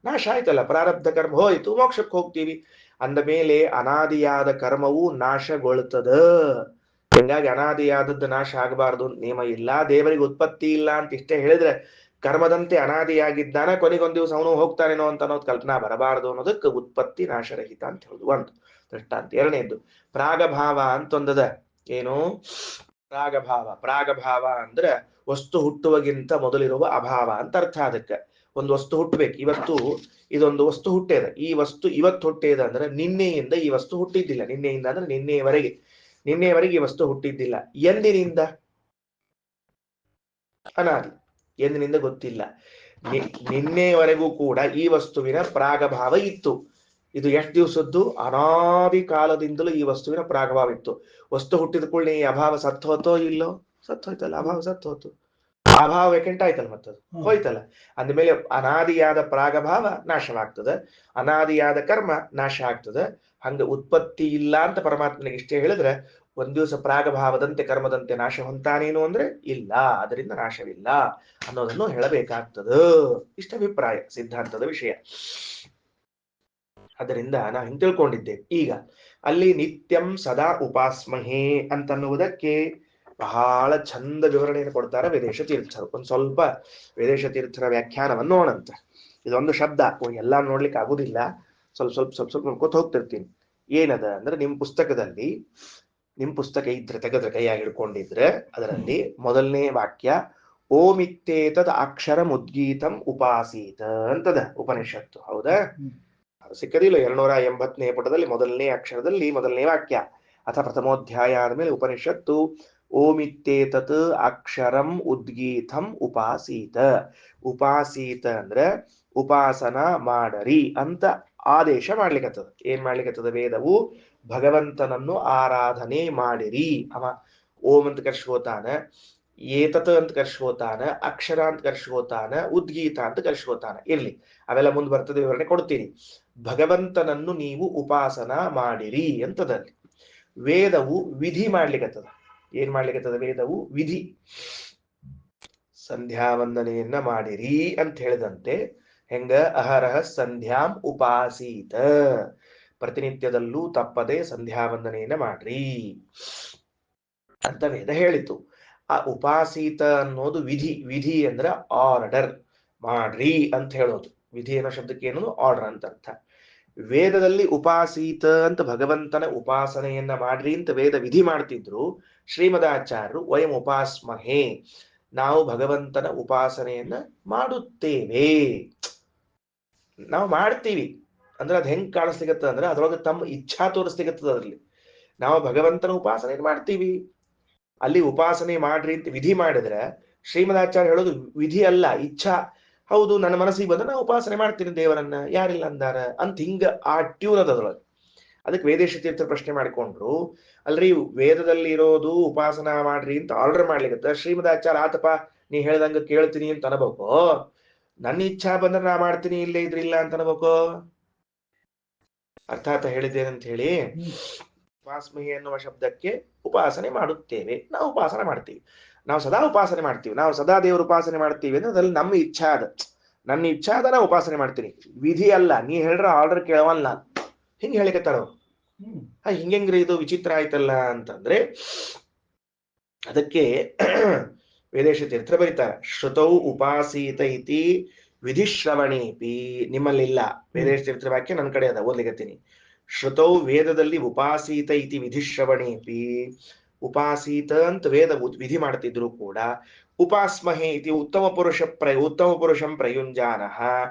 ನಾಶ ಆಯ್ತಲ್ಲ, ಪ್ರಾರಬ್ಧ ಕರ್ಮ ಹೋಯ್ತು, ಮೋಕ್ಷಕ್ಕೆ ಹೋಗ್ತೀವಿ. ಅಂದ ಮೇಲೆ ಅನಾದಿಯಾದ ಕರ್ಮವು ನಾಶಗೊಳ್ತದ. ಹಂಗಾಗಿ ಅನಾದಿಯಾದದ್ದು ನಾಶ ಆಗಬಾರ್ದು ನಿಯಮ ಇಲ್ಲ. ದೇವರಿಗೆ ಉತ್ಪತ್ತಿ ಇಲ್ಲ ಅಂತ ಇಷ್ಟೇ ಹೇಳಿದ್ರೆ, ಕರ್ಮದಂತೆ ಅನಾದಿಯಾಗಿದ್ದಾನ, ಕೊನೆಗೊಂದು ದಿವಸ ಅವನು ಹೋಗ್ತಾನೇನೋ ಅಂತ ಅನ್ನೋದು ಕಲ್ಪನಾ ಬರಬಾರದು ಅನ್ನೋದಕ್ಕೆ ಉತ್ಪತ್ತಿ ನಾಶರಹಿತ ಅಂತ ಹೇಳುದು ಒಂದು ದೃಷ್ಟಾಂತ. ಎರಡನೇದ್ದು ಪ್ರಾಗಭಾವ ಅಂತೊಂದದ. ಏನು ಪ್ರಾಗಭಾವ ಅಂದ್ರೆ ವಸ್ತು ಹುಟ್ಟುವಗಿಂತ ಮೊದಲಿರುವ ಅಭಾವ ಅಂತ ಅರ್ಥ. ಅದಕ್ಕೆ ಒಂದು ವಸ್ತು ಹುಟ್ಟಬೇಕು. ಇವತ್ತು ಇದೊಂದು ವಸ್ತು ಹುಟ್ಟೇದ, ಈ ವಸ್ತು ಇವತ್ತು ಹುಟ್ಟೇದ ಅಂದ್ರೆ ನಿನ್ನೆಯಿಂದ ಈ ವಸ್ತು ಹುಟ್ಟಿದ್ದಿಲ್ಲ. ನಿನ್ನೆಯಿಂದ ಅಂದ್ರೆ ನಿನ್ನೆಯವರೆಗೆ ಈ ವಸ್ತು ಹುಟ್ಟಿದ್ದಿಲ್ಲ. ಎಂದಿನಿಂದ? ಅನಾದಿ, ಎಂದಿನಿಂದ ಗೊತ್ತಿಲ್ಲ. ನಿನ್ನೆಯವರೆಗೂ ಕೂಡ ಈ ವಸ್ತುವಿನ ಪ್ರಾಗಭಾವ ಇತ್ತು. ಇದು ಎಷ್ಟು ದಿವಸದ್ದು? ಅನಾದಿ ಕಾಲದಿಂದಲೂ ಈ ವಸ್ತುವಿನ ಪ್ರಾಗಭಾವ ಇತ್ತು. ವಸ್ತು ಹುಟ್ಟಿದ ಕೂಡಲೇ ಈ ಅಭಾವ ಸತ್ತು ಹೋತೋ ಇಲ್ಲೋ? ಸತ್ತು ಹೋಯ್ತಲ್ಲ, ಅಭಾವ ಸತ್ತು ಹೋತು. ಅಭಾವ ವೇಕೆಂಟ್ ಆಯ್ತಲ್ಲ, ಮತ್ತದು ಹೋಯ್ತಲ್ಲ. ಅಂದಮೇಲೆ ಅನಾದಿಯಾದ ಪ್ರಾಗಭಾವ ನಾಶವಾಗ್ತದೆ, ಅನಾದಿಯಾದ ಕರ್ಮ ನಾಶ ಆಗ್ತದೆ. ಹಂಗ ಉತ್ಪತ್ತಿ ಇಲ್ಲ ಅಂತ ಪರಮಾತ್ಮನಿಗೆ ಇಷ್ಟೇ ಹೇಳಿದ್ರೆ, ಒಂದ್ ದಿವಸ ಪ್ರಾಗಭಾವದಂತೆ ಕರ್ಮದಂತೆ ನಾಶ ಹೊಂತಾನೇನು ಅಂದ್ರೆ ಇಲ್ಲ, ಅದರಿಂದ ನಾಶವಿಲ್ಲ ಅನ್ನೋದನ್ನು ಹೇಳಬೇಕಾಗ್ತದ. ಇಷ್ಟ ಅಭಿಪ್ರಾಯ, ಸಿದ್ಧಾಂತದ ವಿಷಯ. ಅದರಿಂದ ನಾವು ಹಿಂಗೆ ತಿಳ್ಕೊಂಡಿದ್ದೇವೆ. ಈಗ ಅಲ್ಲಿ ನಿತ್ಯಂ ಸದಾ ಉಪಾಸ್ಮಹೇ ಅಂತನ್ನುವುದಕ್ಕೆ ಬಹಳ ಚಂದ ವಿವರಣೆಯನ್ನು ಕೊಡ್ತಾರೆ ವೇದೇಶ ತೀರ್ಥರು. ಒಂದ್ ಸ್ವಲ್ಪ ವೇದೇಶ ತೀರ್ಥರ ವ್ಯಾಖ್ಯಾನವನ್ನು ನೋಡಂತ. ಇದೊಂದು ಶಬ್ದ ಎಲ್ಲ ನೋಡ್ಲಿಕ್ಕೆ ಆಗುದಿಲ್ಲ, ಸ್ವಲ್ಪ ನೋಡ್ಕೊತ ಹೋಗ್ತಿರ್ತೀನಿ. ಏನದ ಅಂದ್ರೆ, ನಿಮ್ ಪುಸ್ತಕ ಇದ್ರೆ ತೆಗೆದ್ರೆ ಕೈಯಾಗಿ ಹಿಡ್ಕೊಂಡಿದ್ರೆ ಅದರಲ್ಲಿ ಮೊದಲನೇ ವಾಕ್ಯ ಓಮಿತ್ತೇತದ್ ಅಕ್ಷರ ಮುದ್ಗೀತಂ ಉಪಾಸೀತ ಅಂತದ ಉಪನಿಷತ್ತು. ಹೌದಾ? ಸಿಕ್ಕದಿಲ್ಲ. 280ನೇ ಪುಟದಲ್ಲಿ ಮೊದಲನೇ ಅಕ್ಷರದಲ್ಲಿ ಮೊದಲನೇ ವಾಕ್ಯ. ಅಥ ಪ್ರಥಮೋಧ್ಯಾಯ ಆದ್ಮೇಲೆ ಉಪನಿಷತ್ತು ಓಮಿತ್ತೇತತ್ ಅಕ್ಷರಂ ಉದ್ಗೀತಂ ಉಪಾಸೀತ. ಉಪಾಸೀತ ಅಂದ್ರೆ ಉಪಾಸನ ಮಾಡರಿ ಅಂತ ಆದೇಶ ಮಾಡ್ಲಿಕ್ಕತ್ತದ. ಏನ್ ಮಾಡ್ಲಿಕ್ಕತ್ತದ? ವೇದವು ಭಗವಂತನನ್ನು ಆರಾಧನೆ ಮಾಡಿರಿ. ಅವ ಓಂ ಅಂತ ಕರ್ಸ್ಕೋತಾನ, ಏತತ್ ಅಂತ ಕರ್ಸ್ಕೋತಾನ, ಅಕ್ಷರ ಅಂತ ಕರ್ಸ್ಕೋತಾನ, ಉದ್ಗೀತ ಅಂತ ಕರ್ಸ್ಕೋತಾನ. ಇರ್ಲಿ, ಅವೆಲ್ಲ ಮುಂದೆ ಬರ್ತದೆ, ವಿವರಣೆ ಕೊಡ್ತೀನಿ. ಭಗವಂತನನ್ನು ನೀವು ಉಪಾಸನ ಮಾಡಿರಿ ಅಂತದಲ್ಲಿ. ವೇದವು ವಿಧಿ ಮಾಡ್ಲಿಕ್ಕತ್ತದ. ಏನ್ ಮಾಡ್ಲಿಕ್ಕತ್ತದ? ವೇದವು ವಿಧಿ. ಸಂಧ್ಯಾ ವಂದನೆಯನ್ನ ಮಾಡಿರಿ ಅಂತ ಹೇಳಿದಂತೆ, ಹೆಂಗ ಅಹರಹ ಸಂಧ್ಯಾಂ ಉಪಾಸೀತ, ಪ್ರತಿನಿತ್ಯದಲ್ಲೂ ತಪ್ಪದೆ ಸಂಧ್ಯಾ ವಂದನೆಯನ್ನ ಮಾಡ್ರಿ ಅಂತ ವೇದ ಹೇಳಿತು. ಆ ಉಪಾಸೀತ ಅನ್ನೋದು ವಿಧಿ. ವಿಧಿ ಅಂದ್ರೆ ಆರ್ಡರ್, ಮಾಡ್ರಿ ಅಂತ ಹೇಳೋದು. ವಿಧಿ ಅನ್ನೋ ಶಬ್ದಕ್ಕೆ ಏನದು? ಆರ್ಡರ್ ಅಂತ ಅರ್ಥ. ವೇದದಲ್ಲಿ ಉಪಾಸೀತ ಅಂತ ಭಗವಂತನ ಉಪಾಸನೆಯನ್ನ ಮಾಡ್ರಿ ಅಂತ ವೇದ ವಿಧಿ ಮಾಡ್ತಿದ್ರು. ಶ್ರೀಮದಾಚಾರ್ಯರು ವಯಂ ಉಪಾಸ್ಮಹೇ, ನಾವು ಭಗವಂತನ ಉಪಾಸನೆಯನ್ನ ಮಾಡುತ್ತೇವೆ. ನಾವು ಮಾಡ್ತೀವಿ ಅಂದ್ರೆ ಅದ್ ಹೆಂಗ್ ಕಾಣಿಸ್ಲಿಕ್ಕತ್ತದ ಅಂದ್ರೆ, ಅದ್ರೊಳಗೆ ತಮ್ಮ ಇಚ್ಛಾ ತೋರಿಸ್ಲಿಕ್ಕತ್ತದ. ಅದ್ರಲ್ಲಿ ನಾವು ಭಗವಂತನ ಉಪಾಸನೆ ಮಾಡ್ತೀವಿ. ಅಲ್ಲಿ ಉಪಾಸನೆ ಮಾಡ್ರಿ ಅಂತ ವಿಧಿ ಮಾಡಿದ್ರೆ ಶ್ರೀಮದಾಚಾರ್ಯ ಹೇಳೋದು ವಿಧಿ ಅಲ್ಲ, ಇಚ್ಛಾ. ಹೌದು, ನನ್ನ ಮನಸ್ಸಿಗೆ ಬಂದ್ರೆ ನಾ ಉಪಾಸನೆ ಮಾಡ್ತೀನಿ ದೇವರನ್ನ, ಯಾರಿಲ್ಲ ಅಂದಾರ ಅಂತ ಹಿಂಗ ಆ ಟ್ಯೂನ್ ಅದೊಳಗೆ. ಅದಕ್ಕೆ ವೇದೇಶ ತೀರ್ಥ ಪ್ರಶ್ನೆ ಮಾಡಿಕೊಂಡ್ರು, ಅಲ್ರಿ ವೇದದಲ್ಲಿ ಇರೋದು ಉಪಾಸನಾ ಮಾಡ್ರಿ ಅಂತ ಆರ್ಡರ್ ಮಾಡ್ಲಿಕ್ಕೆ ಶ್ರೀಮದಾಚಾರ್ಯ ಆತಪ್ಪ ನೀ ಹೇಳ್ದಂಗ ಕೇಳ್ತೀನಿ ಅಂತ ಅನ್ಬೇಕು, ನನ್ನ ಇಚ್ಛಾ ಬಂದ್ರೆ ನಾ ಮಾಡ್ತೀನಿ ಇಲ್ಲೇ ಇದ್ರಿಲ್ಲ ಅಂತ ಅನ್ಬೇಕು. ಅರ್ಥಾತ್ ಹೇಳಿದ್ದೇನಂತ ಹೇಳಿ, ಉಪಾಸ್ಮಹಿ ಎನ್ನುವ ಶಬ್ದಕ್ಕೆ ಉಪಾಸನೆ ಮಾಡುತ್ತೇವೆ, ನಾವು ಉಪಾಸನೆ ಮಾಡ್ತೀವಿ, ನಾವು ಸದಾ ಉಪಾಸನೆ ಮಾಡ್ತೀವಿ, ನಾವು ಸದಾ ದೇವರ ಉಪಾಸನೆ ಮಾಡ್ತೀವಿ ಅಂದ್ರೆ ಅದ್ರಲ್ಲಿ ನಮ್ಮ ಇಚ್ಛಾ ಅದ, ನನ್ನ ಇಚ್ಛಾ ಅದ, ನಾ ಉಪಾಸನೆ ಮಾಡ್ತೀನಿ, ವಿಧಿ ಅಲ್ಲ. ನೀ ಹೇಳ್ರ ಆರ್ಡರ್ ಕೇಳವಲ್ಲ ಹಿಂಗ್ ಹೇಳಿಕತ್ತಾರ. ಹಿಂಗೆಂಗ್ರಿ ಇದು ವಿಚಿತ್ರ ಆಯ್ತಲ್ಲ ಅಂತಂದ್ರೆ ಅದಕ್ಕೆ ವೇದೇಶ ತೀರ್ಥ ಬರೀತಾರ, ಶ್ರುತೌ ಉಪಾಸೀತ ಇತಿ ವಿಧಿಶ್ರವಣೇಪಿ. ನಿಮ್ಮಲ್ಲಿಲ್ಲ ವೇದೇಶ ತೀರ್ಥ ವಾಕ್ಯ, ನನ್ನ ಕಡೆ ಅದ, ಓದ್ಲಿಕತ್ತೀನಿ. ಶ್ರುತೌ ವೇದದಲ್ಲಿ ಉಪಾಸೀತ ಇತಿ ವಿಧಿಶ್ರವಣೇಪಿ, ಉಪಾಸೀತ ಅಂತ ವೇದ ವಿಧಿ ಮಾಡ್ತಿದ್ರು ಕೂಡ, ಉಪಾಸ್ಮಹೇ ಇತಿ ಉತ್ತಮ ಪುರುಷಂ ಪ್ರಯುಂಜಾನಃ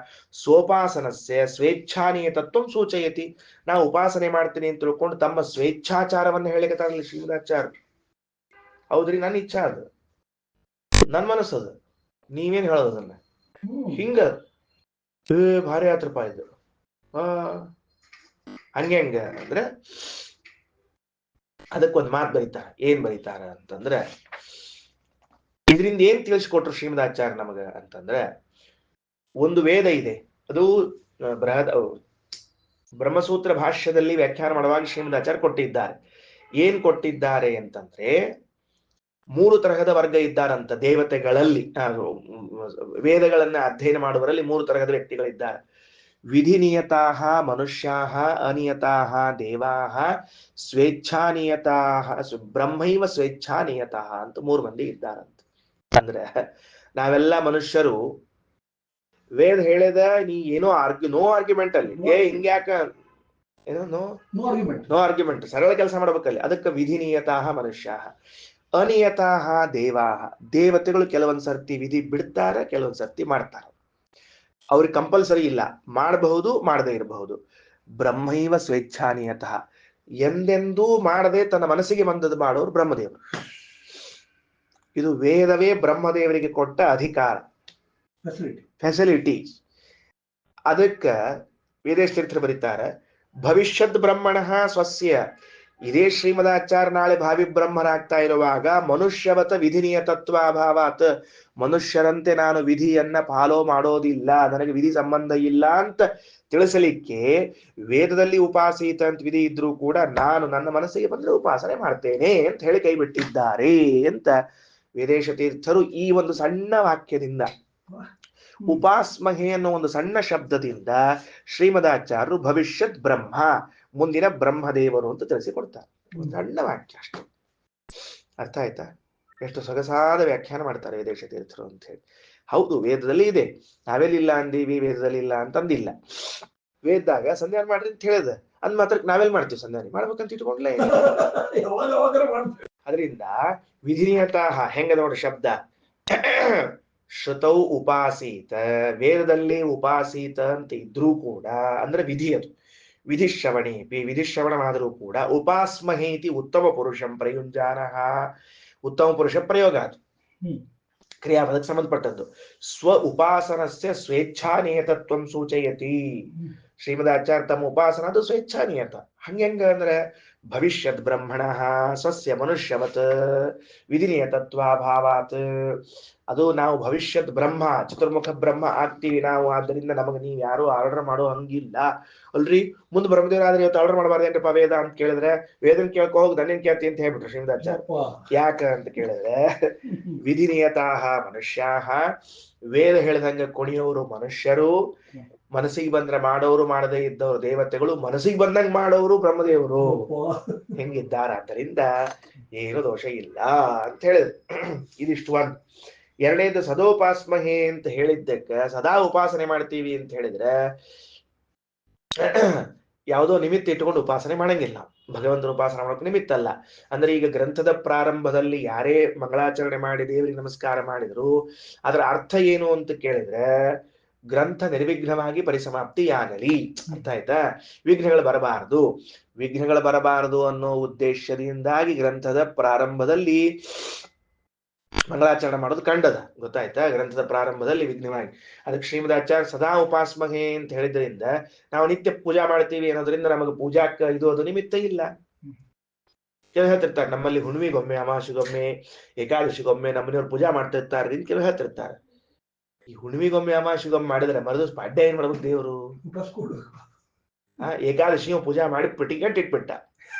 ಸ್ವೋಪಾಸನಸ್ಯ ಸ್ವೇಚ್ಛಾನೀಯತತ್ವ ಸೂಚಯತಿ. ನಾವು ಉಪಾಸನೆ ಮಾಡ್ತೀನಿ ಅಂತ ತಿಳ್ಕೊಂಡು ತಮ್ಮ ಸ್ವೇಚ್ಛಾಚಾರವನ್ನು ಹೇಳಿಕತ್ತಾರಲ್ಲ ಶ್ರೀಮದಾಚಾರ್ಯ. ಹೌದ್ರಿ, ನನ್ನ ಇಚ್ಛಾ ಅದು, ನನ್ ಮನಸ್ಸದು, ನೀವೇನ್ ಹೇಳೋದನ್ನ ಹಿಂಗ ಭಾರಿ ಆತ್ರಪ್ಪ ಇದು. ಹಂಗೆ ಅಂದ್ರೆ ಅದಕ್ಕೊಂದು ಮಾತು ಬರೀತಾರ. ಏನ್ ಬರೀತಾರ ಅಂತಂದ್ರೆ, ಇದರಿಂದ ಏನ್ ತಿಳಿಸ್ಕೊಟ್ರು ಶ್ರೀಮದಾಚಾರ್ಯ ನಮಗ ಅಂತಂದ್ರೆ, ಒಂದು ವೇದ ಇದೆ, ಅದು ಬ್ರಹ್ಮಸೂತ್ರ ಭಾಷ್ಯದಲ್ಲಿ ವ್ಯಾಖ್ಯಾನ ಮಾಡುವಾಗ ಶ್ರೀಮದಾಚಾರ್ಯ ಕೊಟ್ಟಿದ್ದಾರೆ. ಏನ್ ಕೊಟ್ಟಿದ್ದಾರೆ ಅಂತಂದ್ರೆ, 3 ತರಹದ ವರ್ಗ ಇದ್ದಾರಂತ ದೇವತೆಗಳಲ್ಲಿ. ವೇದಗಳನ್ನ ಅಧ್ಯಯನ ಮಾಡುವರಲ್ಲಿ 3 ತರಹದ ವ್ಯಕ್ತಿಗಳಿದ್ದಾರೆ. ವಿಧಿನಿಯತಾಃ ಮನುಷ್ಯಾಃ, ಅನಿಯತಾಃ ದೇವಾಃ, ಸ್ವೇಚ್ಛಾನಿಯತಾಃ ಬ್ರಹ್ಮೈವ ಸ್ವೇಚ್ಛಾನಿಯತಃ ಅಂತ 3 ಮಂದಿ ಇದ್ದಾರಂತ. ಅಂದ್ರೆ ನಾವೆಲ್ಲ ಮನುಷ್ಯರು ವೇದ ಹೇಳಿದ ನೀ ಏನೋ ನೋ ಆರ್ಗ್ಯುಮೆಂಟ್ ಅಲ್ಲಿ, ಹಿಂಗ್ಯಾಕ ಏನೋ ನೋ ಆರ್ಗ್ಯುಮೆಂಟ್, ಸರಳ ಕೆಲಸ ಮಾಡ್ಬೇಕಲ್ಲಿ. ಅದಕ್ಕೆ ವಿಧಿನಿಯತಾಃ ಮನುಷ್ಯಾಃ, ಅನಿಯತಾಃ ದೇವಾಃ, ದೇವತೆಗಳು ಕೆಲವೊಂದ್ ಸರ್ತಿ ವಿಧಿ ಬಿಡ್ತಾರ, ಕೆಲವೊಂದ್ ಸರ್ತಿ ಮಾಡ್ತಾರ, ಅವ್ರಿಗೆ ಕಂಪಲ್ಸರಿ ಇಲ್ಲ, ಮಾಡಬಹುದು ಮಾಡದೇ ಇರಬಹುದು. ಬ್ರಹ್ಮೈವ ಸ್ವೇಚ್ಛಾನಿಯತಃ, ಎಂದೆಂದೂ ಮಾಡದೆ ತನ್ನ ಮನಸ್ಸಿಗೆ ಬಂದದ್ದು ಮಾಡೋರು ಬ್ರಹ್ಮದೇವರು. ಇದು ವೇದವೇ ಬ್ರಹ್ಮದೇವರಿಗೆ ಕೊಟ್ಟ ಅಧಿಕಾರ, ಫೆಸಿಲಿಟಿ. ಅದಕ್ಕ ವೇದೇಶ ತೀರ್ಥರು ಬರೀತಾರೆ, ಭವಿಷ್ಯದ್ ಬ್ರಹ್ಮಣಃ ಸ್ವಸ್ಯ. ಇದೇ ಶ್ರೀಮದಾಚಾರ್ಯ ನಾಳೆ ಭಾವಿ ಬ್ರಹ್ಮರಾಗ್ತಾ ಇರುವಾಗ ಮನುಷ್ಯವತ ವಿಧಿನಿಯ ತತ್ವಾಭಾವಾತ್, ಮನುಷ್ಯರಂತೆ ನಾನು ವಿಧಿಯನ್ನ ಫಾಲೋ ಮಾಡೋದಿಲ್ಲ, ನನಗೆ ವಿಧಿ ಸಂಬಂಧ ಇಲ್ಲ ಅಂತ ತಿಳಿಸಲಿಕ್ಕೆ ವೇದದಲ್ಲಿ ಉಪಾಸೀತ ಅಂತ ವಿಧಿ ಇದ್ರೂ ಕೂಡ ನಾನು ನನ್ನ ಮನಸ್ಸಿಗೆ ಬಂದ್ರೆ ಉಪಾಸನೆ ಮಾಡ್ತೇನೆ ಅಂತ ಹೇಳಿ ಕೈ ಬಿಟ್ಟಿದ್ದಾರೆ ಅಂತ ವೇದೇಶ ತೀರ್ಥರು ಈ ಒಂದು ಸಣ್ಣ ವಾಕ್ಯದಿಂದ, ಉಪಾಸ್ಮಹೆ ಅನ್ನೋ ಒಂದು ಸಣ್ಣ ಶಬ್ದದಿಂದ ಶ್ರೀಮದಾಚಾರ್ಯರು ಭವಿಷ್ಯತ್ ಬ್ರಹ್ಮ, ಮುಂದಿನ ಬ್ರಹ್ಮದೇವರು ಅಂತ ತಿಳಿಸಿಕೊಡ್ತಾರೆ. ಒಂದು ಸಣ್ಣ ವಾಕ್ಯ ಅಷ್ಟೇ. ಅರ್ಥ ಆಯ್ತಾ? ಎಷ್ಟು ಸೊಗಸಾದ ವ್ಯಾಖ್ಯಾನ ಮಾಡ್ತಾರೆ ವೇದೇಶ ತೀರ್ಥರು ಅಂತ ಹೇಳಿ. ಹೌದು, ವೇದದಲ್ಲಿ ಇದೆ, ನಾವೆಲ್ಲಿಲ್ಲ ಅಂದೀವಿ, ವೇದದಲ್ಲಿ ಇಲ್ಲ ಅಂತಂದಿಲ್ಲ. ವೇದದಾಗ ಸಂಧ್ಯಾನ ಮಾಡ್ರಿ ಅಂತ ಹೇಳಿದ, ಅಂದ್ ಮಾತ್ರ ನಾವೆಲ್ ಮಾಡ್ತೀವಿ? ಸಂಧ್ಯಾನ ಮಾಡ್ಬೇಕಂತ ಇಟ್ಕೊಂಡ್ಲೇ. ಅದರಿಂದ ವಿಧಿನಿಯತಃ ಹೆಂಗ ನೋಡ್ರಿ ಶಬ್ದ, ಶ್ರುತೌ ಉಪಾಸೀತ, ವೇದದಲ್ಲಿ ಉಪಾಸೀತ ಅಂತ ಇದ್ರೂ ಕೂಡ ಅಂದ್ರೆ ವಿಧಿ, ಅದು ವಿಧಿಶ್ರವಣೇಪಿ, ವಿಧಿಶ್ರವಣ ಆದರೂ ಕೂಡ ಉಪಾಸ್ಮಹೇತಿ ಉತ್ತಮ ಪುರುಷಂ ಪ್ರಯುಂಜಾನಃ, ಉತ್ತಮ ಪುರುಷ ಪ್ರಯೋಗ, ಅದು ಕ್ರಿಯಾಪದಕ್ಕೆ ಸಂಬಂಧಪಟ್ಟದ್ದು. ಸ್ವ ಉಪಾಸನಸ್ಯ ಸ್ವೇಚ್ಛಾನಿಯತತ್ವಂ ಸೂಚಯತಿ. ಶ್ರೀಮದಾಚಾರ್ಯ ತಮ್ಮ ಉಪಾಸನ ಅದು ಸ್ವೇಚ್ಛಾನಿಯತ. ಹಂಗೆಂಗ ಅಂದ್ರೆ ಭವಿಷ್ಯದ್ ಬ್ರಹ್ಮಣಃ ಸ್ವಸ್ಯ ಮನುಷ್ಯವತ್ ವಿಧಿನಿಯತತ್ವಾಭಾವಾತ್, ಅದು ನಾವು ಭವಿಷ್ಯತ್ ಬ್ರಹ್ಮ, ಚತುರ್ಮುಖ ಬ್ರಹ್ಮ ಆಗ್ತೀವಿ ನಾವು, ಆದ್ದರಿಂದ ನಮಗೆ ನೀವು ಯಾರು ಆರ್ಡರ್ ಮಾಡೋ ಹಂಗಿಲ್ಲ ಅಲ್ರಿ. ಮುಂದೆ ಬ್ರಹ್ಮದೇವರಾದ್ರೆ ಇವತ್ತು ಆರ್ಡರ್ ಮಾಡಬಾರ್ದೇನ್ರಪ್ಪ ವೇದ ಅಂತ ಕೇಳಿದ್ರೆ, ವೇದನ್ ಕೇಳ್ಕೊ ಹೋಗಿ ನನ್ನೇನ್ ಕೇಳ್ತಿ ಅಂತ ಹೇಳ್ಬಿಟ್ರು ಶ್ರೀಮದಾಚಾರ್ಯ. ಯಾಕ ಅಂತ ಕೇಳಿದ್ರೆ, ವಿಧಿನಿಯತಾಃ ಮನುಷ್ಯಾಃ, ವೇದ ಹೇಳಿದಂಗ ಕುಣಿಯೋರು ಮನುಷ್ಯರು, ಮನಸ್ಸಿಗೆ ಬಂದ್ರೆ ಮಾಡೋರು, ಮಾಡದೇ ಇದ್ದವರು ದೇವತೆಗಳು, ಮನಸ್ಸಿಗೆ ಬಂದಂಗ ಮಾಡೋರು ಬ್ರಹ್ಮದೇವರು, ಹೆಂಗಿದ್ದಾರ. ಆದ್ದರಿಂದ ಏನು ದೋಷ ಇಲ್ಲ ಅಂತ ಹೇಳಿದ್ರು. ಇದಿಷ್ಟು ಒಂದು. ಎರಡನೇದು ಸದೋಪಾಸ್ಮಹೆ ಅಂತ ಹೇಳಿದ್ದಕ್ಕೆ, ಸದಾ ಉಪಾಸನೆ ಮಾಡ್ತೀವಿ ಅಂತ ಹೇಳಿದ್ರೆ ಯಾವುದೋ ನಿಮಿತ್ತ ಇಟ್ಟುಕೊಂಡು ಉಪಾಸನೆ ಮಾಡಂಗಿಲ್ಲ. ಭಗವಂತನ ಉಪಾಸನೆ ಮಾಡೋಕೆ ನಿಮಿತ್ತ ಅಲ್ಲ. ಅಂದ್ರೆ ಈಗ ಗ್ರಂಥದ ಪ್ರಾರಂಭದಲ್ಲಿ ಯಾರೇ ಮಂಗಳಾಚರಣೆ ಮಾಡಿ ದೇವರಿಗೆ ನಮಸ್ಕಾರ ಮಾಡಿದ್ರು ಅದರ ಅರ್ಥ ಏನು ಅಂತ ಕೇಳಿದ್ರೆ, ಗ್ರಂಥ ನಿರ್ವಿಘ್ನವಾಗಿ ಪರಿಸಮಾಪ್ತಿಯಾಗಲಿ. ಅರ್ಥ ಆಯ್ತಾ? ವಿಘ್ನಗಳು ಬರಬಾರದು. ವಿಘ್ನಗಳು ಬರಬಾರದು ಅನ್ನೋ ಉದ್ದೇಶದಿಂದಾಗಿ ಗ್ರಂಥದ ಪ್ರಾರಂಭದಲ್ಲಿ ಮಂಗಳಾಚರಣೆ ಮಾಡೋದು ಕಂಡದ. ಗೊತ್ತಾಯ್ತಾ? ಗ್ರಂಥದ ಪ್ರಾರಂಭದಲ್ಲಿ ವಿಘ್ನವಾಗಿ ಅದಕ್ಕೆ ಶ್ರೀಮದಾಚಾರ್ಯ ಸದಾ ಉಪಾಸ್ಮಹೆ ಅಂತ ಹೇಳಿದ್ರಿಂದ ನಾವು ನಿತ್ಯ ಪೂಜಾ ಮಾಡ್ತೀವಿ ಅನ್ನೋದ್ರಿಂದ ನಮಗೆ ಪೂಜಾಕ್ಕ ಇದು ಅದು ನಿಮಿತ್ತ ಇಲ್ಲ. ಕೆಲವು ಹೇಳ್ತಿರ್ತಾರೆ ನಮ್ಮಲ್ಲಿ ಹುಣ್ಣಿಮೆಗೊಮ್ಮೆ, ಅಮಾವಾಸ್ಯೆಗೊಮ್ಮೆ, ಏಕಾದಶಿಗೊಮ್ಮೆ ನಮ್ಮನೆಯವ್ರು ಪೂಜಾ ಮಾಡ್ತಿರ್ತಾರೆ ಅಂತ ಕೆಲವು ಹೇಳ್ತಿರ್ತಾರೆ. ಈ ಹುಣ್ಣಿಮೆಗೊಮ್ಮೆ ಅಮಾವಾಸ್ಯೆಗೊಮ್ಮೆ ಮಾಡಿದ್ರೆ ಮರದಿವ್ಸ ಪಾಡ್ಯ ಏನ್ ಮಾಡ್ಬೇಕು ದೇವರು? ಏಕಾದಶಿ ಪೂಜಾ ಮಾಡಿ ಟಿಕೆಟ್ ಇಟ್ಬಿಟ್ಟ,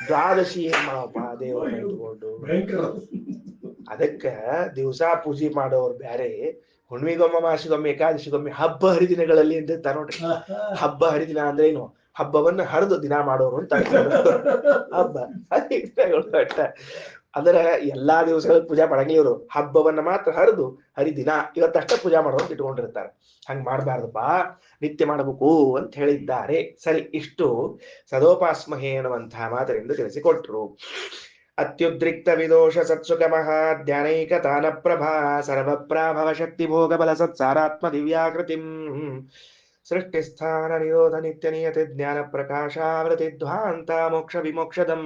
ದ್ವಾದಶಿ ಏನ್ ಮಾಡಪ್ಪ ದೇವರನ್ನ ಇಟ್ಕೊಂಡು. ಅದಕ್ಕ ದಿವಸ ಪೂಜೆ ಮಾಡೋರು ಬ್ಯಾರೆ, ಹುಣ್ಣಿಮೆಗೊಮ್ಮೆ ಅಮಾವಾಸ್ಯೆಗೊಮ್ಮೆ ಏಕಾದಶಿಗೊಮ್ಮೆ ಹಬ್ಬ ಹರಿದಿನಗಳಲ್ಲಿ ಅಂತ ನೋಡ್ರಿ. ಹಬ್ಬ ಹರಿದಿನ ಅಂದ್ರೆ ಏನು? ಹಬ್ಬವನ್ನ ಹರಿದು ದಿನ ಮಾಡೋರು ಅಂತ ಹಬ್ಬ ಹರಿದಿನಗಳು. ಅಂದ್ರೆ ಎಲ್ಲಾ ದಿವಸಗಳ ಪೂಜಾ ಮಾಡಂಗಿಲ್ಲ ಇವರು, ಹಬ್ಬವನ್ನ ಮಾತ್ರ ಹರಿದು ಹರಿದಿನ ಇವತ್ತಷ್ಟ ಪೂಜಾ ಮಾಡೋರು ಇಟ್ಕೊಂಡಿರ್ತಾರೆ. ಹಂಗ್ ಮಾಡ್ಬಾರ್ದಪ್ಪ, ನಿತ್ಯ ಮಾಡಬೇಕು ಅಂತ ಹೇಳಿದ್ದಾರೆ. ಸರಿ, ಇಷ್ಟು ಸದೋಪಾಸ್ಮಹೇ ಅನ್ನುವಂತಹ ಮಾತರಿಂದ ತಿಳಿಸಿಕೊಟ್ರು. ಅತ್ಯುದ್ರಿಕ್ತ ವಿದೋಷ ಸತ್ಸುಖಮಃ ಧ್ಯಾನೈಕ ತಾನ ಪ್ರಭಾ ಸರ್ವಪ್ರಾಭವ ಶಕ್ತಿ ಭೋಗ ಬಲ ಸತ್ಸಾರಾತ್ಮ ದಿವ್ಯಾಕೃತಿಂ ಸೃಷ್ಟಿಸ್ಥಾನ ನಿರೋಧ ನಿತ್ಯ ನಿಯತಿ ಜ್ಞಾನ ಪ್ರಕಾಶಾವೃತಿ ಧ್ವಾಂತ ಮೋಕ್ಷ ವಿಮೋಕ್ಷದಂ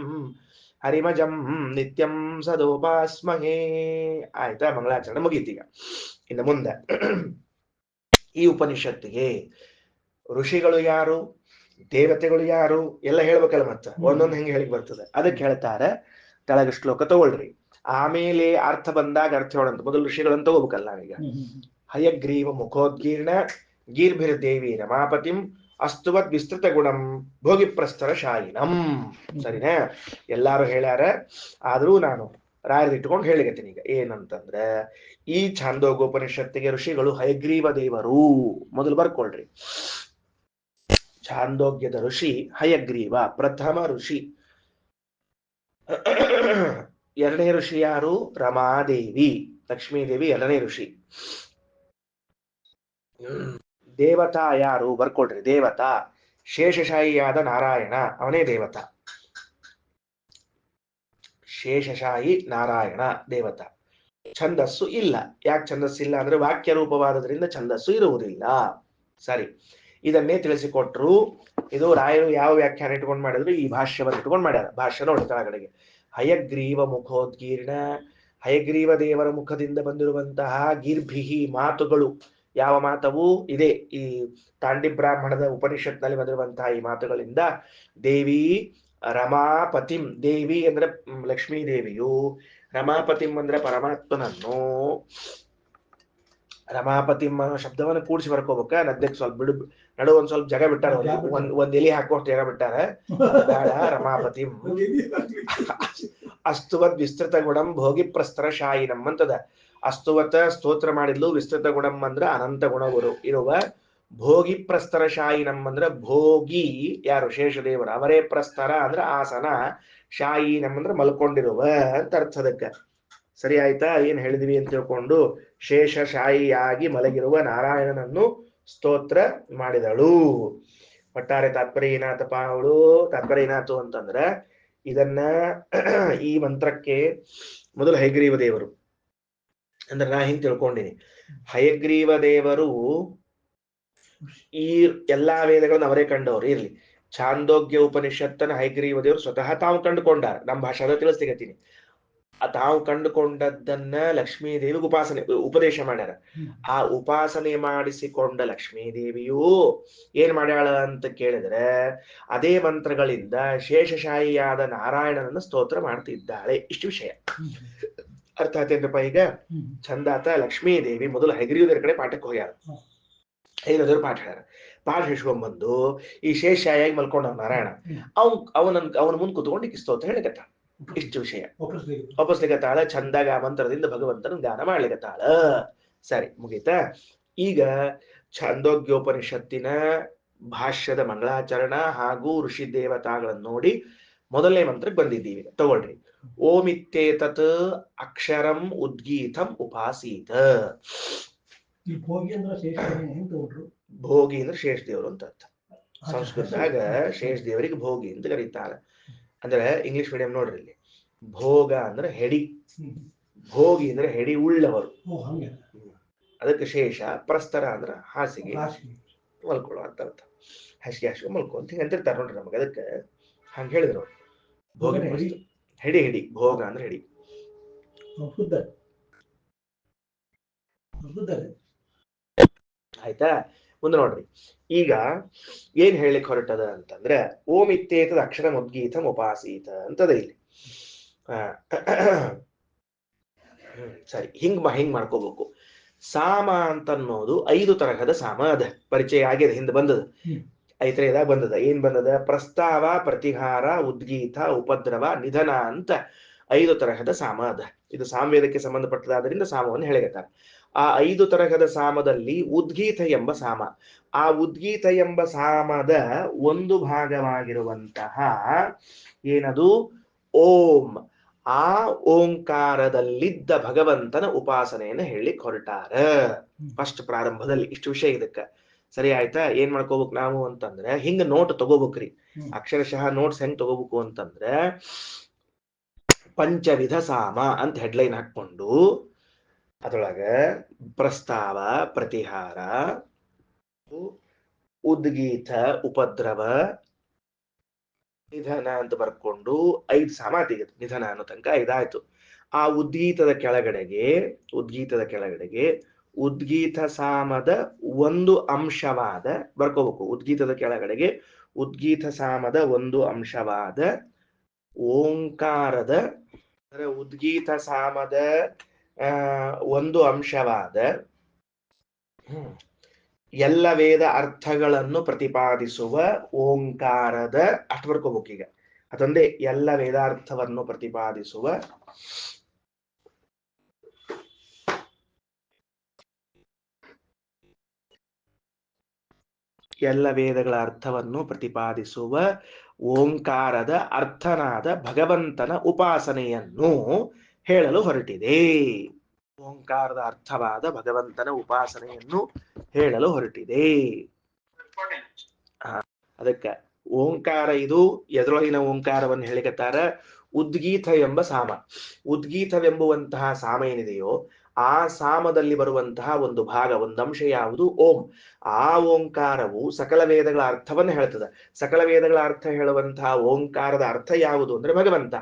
ಹರಿಮಜಂ ನಿತ್ಯಂ ಸದೋಪಾಸ್ಮಹೇ. ಆಯ್ತಾ? ಮಂಗಳಾಚರಣೆ ಮುಗೀತೀಗ. ಇನ್ನು ಮುಂದೆ ಈ ಉಪನಿಷತ್ತಿಗೆ ಋಷಿಗಳು ಯಾರು, ದೇವತೆಗಳು ಯಾರು ಎಲ್ಲ ಹೇಳ್ಬೇಕಲ್ಲ. ಮತ್ತ ಒಂದೊಂದು ಹೆಂಗೆ ಹೇಳಿಕ್ ಬರ್ತದೆ ಅದಕ್ಕೆ ಹೇಳ್ತಾರೆ. ಕೆಳಗ ಶ್ಲೋಕ ತಗೊಳ್ರಿ, ಆಮೇಲೆ ಅರ್ಥ ಬಂದಾಗ ಅರ್ಥ ಹೇಳಂತ. ಮೊದಲು ಋಷಿಗಳಂತ ಹೋಗ್ಬೇಕಲ್ಲ ನಾವೀಗ. ಹಯಗ್ರೀವ ಮುಖೋದ್ಗೀರ್ಣ ಗೀರ್ಭಿರ್ ದೇವಿ ರಮಾಪತಿಂ ಅಸ್ತುವದ್ ವಿಸ್ತೃತ ಗುಣಂ ಭೋಗಿ ಪ್ರಸ್ತರ ಶಾಯಿನಂ. ಸರಿನಾ? ಎಲ್ಲಾರು ಹೇಳ್ಯಾರ, ಆದ್ರೂ ನಾನು ರಾಯರ್ ಇಟ್ಕೊಂಡು ಹೇಳಿಗತ್ತೀನಿ ಈಗ. ಏನಂತಂದ್ರೆ ಈ ಛಾಂದೋಗ್ಯೋಪನಿಷತ್ತಿಗೆ ಋಷಿಗಳು ಹಯಗ್ರೀವ ದೇವರು. ಮೊದಲು ಬರ್ಕೊಳ್ರಿ, ಛಾಂದೋಗ್ಯದ ಋಷಿ ಹಯಗ್ರೀವ ಪ್ರಥಮ ಋಷಿ. ಎರಡನೇ ಋಷಿ ಯಾರು? ರಮಾದೇವಿ, ಲಕ್ಷ್ಮೀದೇವಿ ಎರಡನೇ ಋಷಿ. ದೇವತಾ ಯಾರು? ಬರ್ಕೊಡ್ರಿ, ದೇವತಾ ಶೇಷಶಾಹಿಯಾದ ನಾರಾಯಣ, ಅವನೇ ದೇವತಾ. ಶೇಷಶಾಹಿ ನಾರಾಯಣ ದೇವತಾ. ಛಂದಸ್ಸು ಇಲ್ಲ. ಯಾಕೆ ಛಂದಸ್ಸಿಲ್ಲ ಅಂದ್ರೆ ವಾಕ್ಯ ರೂಪವಾದದ್ರಿಂದ ಛಂದಸ್ಸು ಇರುವುದಿಲ್ಲ. ಸರಿ, ಇದನ್ನೇ ತಿಳಿಸಿಕೊಟ್ರು. ಇದು ರಾಯರು ಯಾವ ವ್ಯಾಖ್ಯಾನ ಇಟ್ಕೊಂಡು ಮಾಡಿದ್ರು? ಈ ಭಾಷ್ಯವನ್ನು ಇಟ್ಕೊಂಡು ಮಾಡ್ಯಾರ. ಭಾಷ್ಯ ನೋಡಿ ಕೆಳಗಡೆಗೆ, ಹಯಗ್ರೀವ ಮುಖೋದ್ಗೀರ್ಣ, ಹಯಗ್ರೀವ ದೇವರ ಮುಖದಿಂದ ಬಂದಿರುವಂತಹ ಗೀರ್ಭಿಹಿ ಮಾತುಗಳು. ಯಾವ ಮಾತವು? ಇದೆ ಈ ತಾಂಡಿ ಬ್ರಾಹ್ಮಣದ ಉಪನಿಷತ್ನಲ್ಲಿ ಬಂದಿರುವಂತಹ ಈ ಮಾತುಗಳಿಂದ ದೇವಿ ರಮಾಪತಿಂ, ದೇವಿ ಅಂದ್ರೆ ಲಕ್ಷ್ಮೀ ದೇವಿಯು, ರಮಾಪತಿಂ ಅಂದ್ರೆ ಪರಮಾತ್ಮನನ್ನು. ರಮಾಪತಿಂ ಶಬ್ದವನ್ನು ಕೂಡಿಸಿ ಬರ್ಕೋಬೇಕ. ನದ್ಯಕ್ಕೆ ಸ್ವಲ್ಪ ಬಿಡು, ನಡು ಒಂದ್ ಸ್ವಲ್ಪ ಜಾಗ ಬಿಟ್ಟಾರ, ಒಂದ್ ಎಲಿ ಹಾಕುವಷ್ಟು ಜಾಗ ಬಿಟ್ಟಾರ. ಬೇಡ, ರಮಾಪತಿಂ ಅಸ್ತುವತ್ ವಿಸ್ತೃತ ಗುಣಂ ಭೋಗಿ ಪ್ರಸ್ತರ ಶಾಯಿನಂ ಅಂತದ. ಅಸ್ತುವತ ಸ್ತೋತ್ರ ಮಾಡಿದ್ಲು, ವಿಸ್ತೃತ ಗುಣಂ ಅಂದ್ರ ಅನಂತ ಗುಣಗಳು ಇರುವ, ಭೋಗಿ ಪ್ರಸ್ತರ ಶಾಯಿನಂ ಅಂದ್ರ ಭೋಗಿ ಯಾರು? ಶೇಷದೇವರು. ಅವರೇ ಪ್ರಸ್ತರ ಅಂದ್ರ ಆಸನ, ಶಾಯಿನಂ ಅಂದ್ರ ಮಲ್ಕೊಂಡಿರುವ ಅಂತ ಅರ್ಥದಕ್ಕ. ಸರಿ ಆಯ್ತಾ? ಏನ್ ಹೇಳಿದ್ವಿ ಅಂತ ತಿಳ್ಕೊಂಡು, ಶೇಷಶಾಹಿಯಾಗಿ ಮಲಗಿರುವ ನಾರಾಯಣನನ್ನು ಸ್ತೋತ್ರ ಮಾಡಿದಳು. ಒಟ್ಟಾರೆ ತಾತ್ಪರ್ಯ ಏನಾತಪ್ಪ? ಅವಳು ತಾತ್ಪರ್ಯ ಏನಾತು ಅಂತಂದ್ರೆ, ಇದನ್ನ ಈ ಮಂತ್ರಕ್ಕೆ ಮೊದಲು ಹಯಗ್ರೀವ ದೇವರು ಅಂದ್ರೆ ನಾ ಹಿಂಗ್ ತಿಳ್ಕೊಂಡಿನಿ. ಹಯಗ್ರೀವ ದೇವರು ಈ ಎಲ್ಲಾ ವೇದಗಳನ್ನು ಅವರೇ ಕಂಡವ್ರು. ಇರ್ಲಿ, ಛಾಂದೋಗ್ಯ ಉಪನಿಷತ್ತನ ಹಯಗ್ರೀವ ದೇವರು ಸ್ವತಃ ತಾವು ಕಂಡುಕೊಂಡಾರ. ನಮ್ಮ ಭಾಷಾದ ತಿಳಿಸ್ತಿಗತ್ತೀನಿ. ತಾವು ಕಂಡುಕೊಂಡದ್ದನ್ನ ಲಕ್ಷ್ಮೀ ದೇವಿಗೆ ಉಪದೇಶ ಮಾಡ್ಯಾರ. ಆ ಉಪಾಸನೆ ಮಾಡಿಸಿಕೊಂಡ ಲಕ್ಷ್ಮೀ ದೇವಿಯು ಏನ್ ಮಾಡ್ಯಾಳ ಅಂತ ಕೇಳಿದ್ರೆ, ಅದೇ ಮಂತ್ರಗಳಿಂದ ಶೇಷಶಾಹಿಯಾದ ನಾರಾಯಣನನ್ನು ಸ್ತೋತ್ರ ಮಾಡ್ತಿದ್ದಾಳೆ. ಇಷ್ಟು ವಿಷಯ ಅರ್ಥ ಆತೇನ್ರಪ್ಪ? ಈಗ ಚಂದಾತ ಲಕ್ಷ್ಮೀ ದೇವಿ ಮೊದಲು ಹಯಗ್ರೀವದೇವರ ಕಡೆ ಪಾಠಕ್ಕೆ ಹೋಗ್ಯಾರ. ಹಯಗ್ರೀವದೇವರು ಪಾಠ ಹೇಳ್ಯಾರ. ಪಾಠ ಹಿಡ್ಸ್ಕೊಂಡ್ಬಂದು ಈ ಶೇಷಶಾಹಿಯಾಗಿ ಮಲ್ಕೊಂಡ ನಾರಾಯಣ ಅವನ ಮುಂದ್ ಕುತ್ಕೊಂಡು ಸ್ತೋತ್ರ ಹೇಳಿಕತ್ತ. ಇಷ್ಟು ವಿಷಯ ಒಪ್ಪಿಸ್ಲಿಕತ್ತಾಳ. ಚಂದಾಗ ಆ ಮಂತ್ರದಿಂದ ಭಗವಂತನ ಧ್ಯಾನ ಮಾಡ್ಲಿಕತ್ತಾಳ. ಸರಿ, ಮುಗೀತಾ? ಈಗ ಛಾಂದೋಗ್ಯೋಪನಿಷತ್ತಿನ ಭಾಷ್ಯದ ಮಂಗಳಾಚರಣ ಹಾಗೂ ಋಷಿ ದೇವತಾಗಳನ್ನು ನೋಡಿ ಮೊದಲನೇ ಮಂತ್ರಕ್ಕೆ ಬಂದಿದ್ದೀವಿ. ತಗೊಳ್ರಿ, ಓಮಿತ್ತೇತತ್ ಅಕ್ಷರಂ ಉದ್ಗೀತಂ ಉಪಾಸೀತ. ಭೋಗಿ ಅಂದ್ರೆ ಶೇಷ ದೇವರು ಅಂತ ಅರ್ಥ. ಸಂಸ್ಕೃತದಾಗ ಶೇಷ ದೇವರಿಗೆ ಭೋಗಿ ಅಂತ ಕರೀತಾರೆ. ಅಂದ್ರೆ ಇಂಗ್ಲಿಷ್ ಮೀಡಿಯಂ ನೋಡ್ರಿ, ಇಲ್ಲಿ ಭೋಗ ಅಂದ್ರೆ ಹೆಡಿ, ಭೋಗಿ ಅಂದ್ರೆ ಹೆಡಿ ಉಳ್ಳವರು. ಅದಕ್ಕೆ ಶೇಷ, ಪ್ರಸ್ತರ ಅಂದ್ರೆ ಹಾಸಿಗೆ, ಮಲ್ಕೊಳ್ಳೋ ಅಂತ ಅರ್ಥ. ಹಾಸಿಗೆ ಹಾಸ್ಕೊಂಡು ಮಲ್ಕೊ ಅಂತ ಹಿಂಗೆ ಅಂತಿರ್ತಾರೆ ನೋಡ್ರಿ ನಮಗೆ, ಅದಕ್ಕೆ ಹಂಗೆ ಹೇಳಿದ್ರು ಅವ್ರು. ಭೋಗನೇ ವಸ್ತು. ಹಿಡಿ ಹಿಡಿ, ಭೋಗ ಅಂದ್ರೆ ಹಿಡಿ. ಆಯ್ತಾ? ಮುಂದೆ ನೋಡ್ರಿ, ಈಗ ಏನ್ ಹೇಳಿಕ್ ಹೊರಟದ ಅಂತಂದ್ರೆ ಓಂ ಇತ್ತೇತದ ಅಕ್ಷರ ಮುದ್ಗೀತಂ ಉಪಾಸೀತ ಅಂತದ ಇಲ್ಲಿ. ಸರಿ, ಹಿಂಗ್ ಮಾಡ್ಕೋಬೇಕು. ಸಾಮ ಅಂತ ಅನ್ನೋದು 5 ತರಹದ ಸಾಮ ಅದ, ಪರಿಚಯ ಆಗಿದೆ, ಹಿಂದೆ ಬಂದದ, ಐತರೇದಾಗ ಬಂದದ. ಏನ್ ಬಂದದ? ಪ್ರಸ್ತಾವ, ಪ್ರತಿಹಾರ, ಉದ್ಗೀತ, ಉಪದ್ರವ, ನಿಧನ ಅಂತ 5 ತರಹದ ಸಾಮ ಅದ. ಇದು ಸಾಮವೇದಕ್ಕೆ ಸಂಬಂಧಪಟ್ಟದಾದ್ರಿಂದ ಸಾಮವನ್ನು ಹೇಳಿರ್ತಾರೆ. ಆ 5 ತರಹದ ಸಾಮದಲ್ಲಿ ಉದ್ಗೀತ ಎಂಬ ಸಾಮ, ಆ ಉದ್ಗೀತ ಎಂಬ ಸಾಮದ ಒಂದು ಭಾಗವಾಗಿರುವಂತಹ ಏನದು ಓಂ, ಆ ಓಂಕಾರದಲ್ಲಿದ್ದ ಭಗವಂತನ ಉಪಾಸನೆಯನ್ನು ಹೇಳಿಕ್ ಹೊರಟಾರ ಫಸ್ಟ್ ಪ್ರಾರಂಭದಲ್ಲಿ. ಇಷ್ಟು ವಿಷಯ ಇದಕ್ಕ ಸರಿ ಆಯ್ತಾ? ಏನ್ ಮಾಡ್ಕೋಬೇಕು ನಾವು ಅಂತಂದ್ರೆ, ಹಿಂಗ ನೋಟ್ ತಗೋಬೇಕ್ರಿ, ಅಕ್ಷರಶಃ ನೋಟ್ಸ್ ಹೆಂಗ್ ತಗೋಬೇಕು ಅಂತಂದ್ರೆ, ಪಂಚವಿಧ ಸಾಮ ಅಂತ ಹೆಡ್ಲೈನ್ ಹಾಕೊಂಡು ಅದರೊಳಗ ಪ್ರಸ್ತಾವ, ಪ್ರತಿಹಾರ, ಉದ್ಗೀತ, ಉಪದ್ರವ, ನಿಧನ ಅಂತ ಬರ್ಕೊಂಡು 5 ಸಾಮ ತೆಗೆದು ನಿಧನ ಅನ್ನೋ ತನಕ 5 ಆಯ್ತು. ಆ ಉದ್ಗೀತದ ಕೆಳಗಡೆಗೆ ಉದ್ಗೀತ ಸಾಮದ ಒಂದು ಅಂಶವಾದ ಬರ್ಕೋಬೇಕು. ಉದ್ಗೀತದ ಕೆಳಗಡೆಗೆ ಉದ್ಗೀತ ಸಾಮದ ಒಂದು ಅಂಶವಾದ ಓಂಕಾರದ, ಉದ್ಗೀತ ಸಾಮದ ಒಂದು ಅಂಶವಾದ ಎಲ್ಲ ವೇದ ಅರ್ಥಗಳನ್ನು ಪ್ರತಿಪಾದಿಸುವ ಓಂಕಾರದ, ಅಷ್ಟು ಬರ್ಕೋಬೇಕು. ಈಗ ಅದೊಂದೇ, ಎಲ್ಲ ವೇದಾರ್ಥವನ್ನು ಪ್ರತಿಪಾದಿಸುವ ಎಲ್ಲ ವೇದಗಳ ಅರ್ಥವನ್ನು ಪ್ರತಿಪಾದಿಸುವ ಓಂಕಾರದ ಅರ್ಥನಾದ ಭಗವಂತನ ಉಪಾಸನೆಯನ್ನು ಹೇಳಲು ಹೊರಟಿದೆ. ಓಂಕಾರದ ಅರ್ಥವಾದ ಭಗವಂತನ ಉಪಾಸನೆಯನ್ನು ಹೇಳಲು ಹೊರಟಿದೆ. ಅದಕ್ಕೆ ಓಂಕಾರ, ಇದು ಎದುರೊಳಗಿನ ಓಂಕಾರವನ್ನು ಹೇಳಿಕತ್ತಾರ ಉದ್ಗೀತ ಎಂಬ ಸಾಮ. ಉದ್ಗೀತವೆಂಬುವಂತಹ ಸಾಮ ಏನಿದೆಯೋ ಆ ಸಾಮದಲ್ಲಿ ಬರುವಂತಹ ಒಂದು ಭಾಗ, ಒಂದು ಅಂಶ ಯಾವುದು? ಓಂ. ಆ ಓಂಕಾರವು ಸಕಲ ವೇದಗಳ ಅರ್ಥವನ್ನು ಹೇಳ್ತದೆ. ಸಕಲ ವೇದಗಳ ಅರ್ಥ ಹೇಳುವಂತಹ ಓಂಕಾರದ ಅರ್ಥ ಯಾವುದು ಅಂದ್ರೆ ಭಗವಂತ.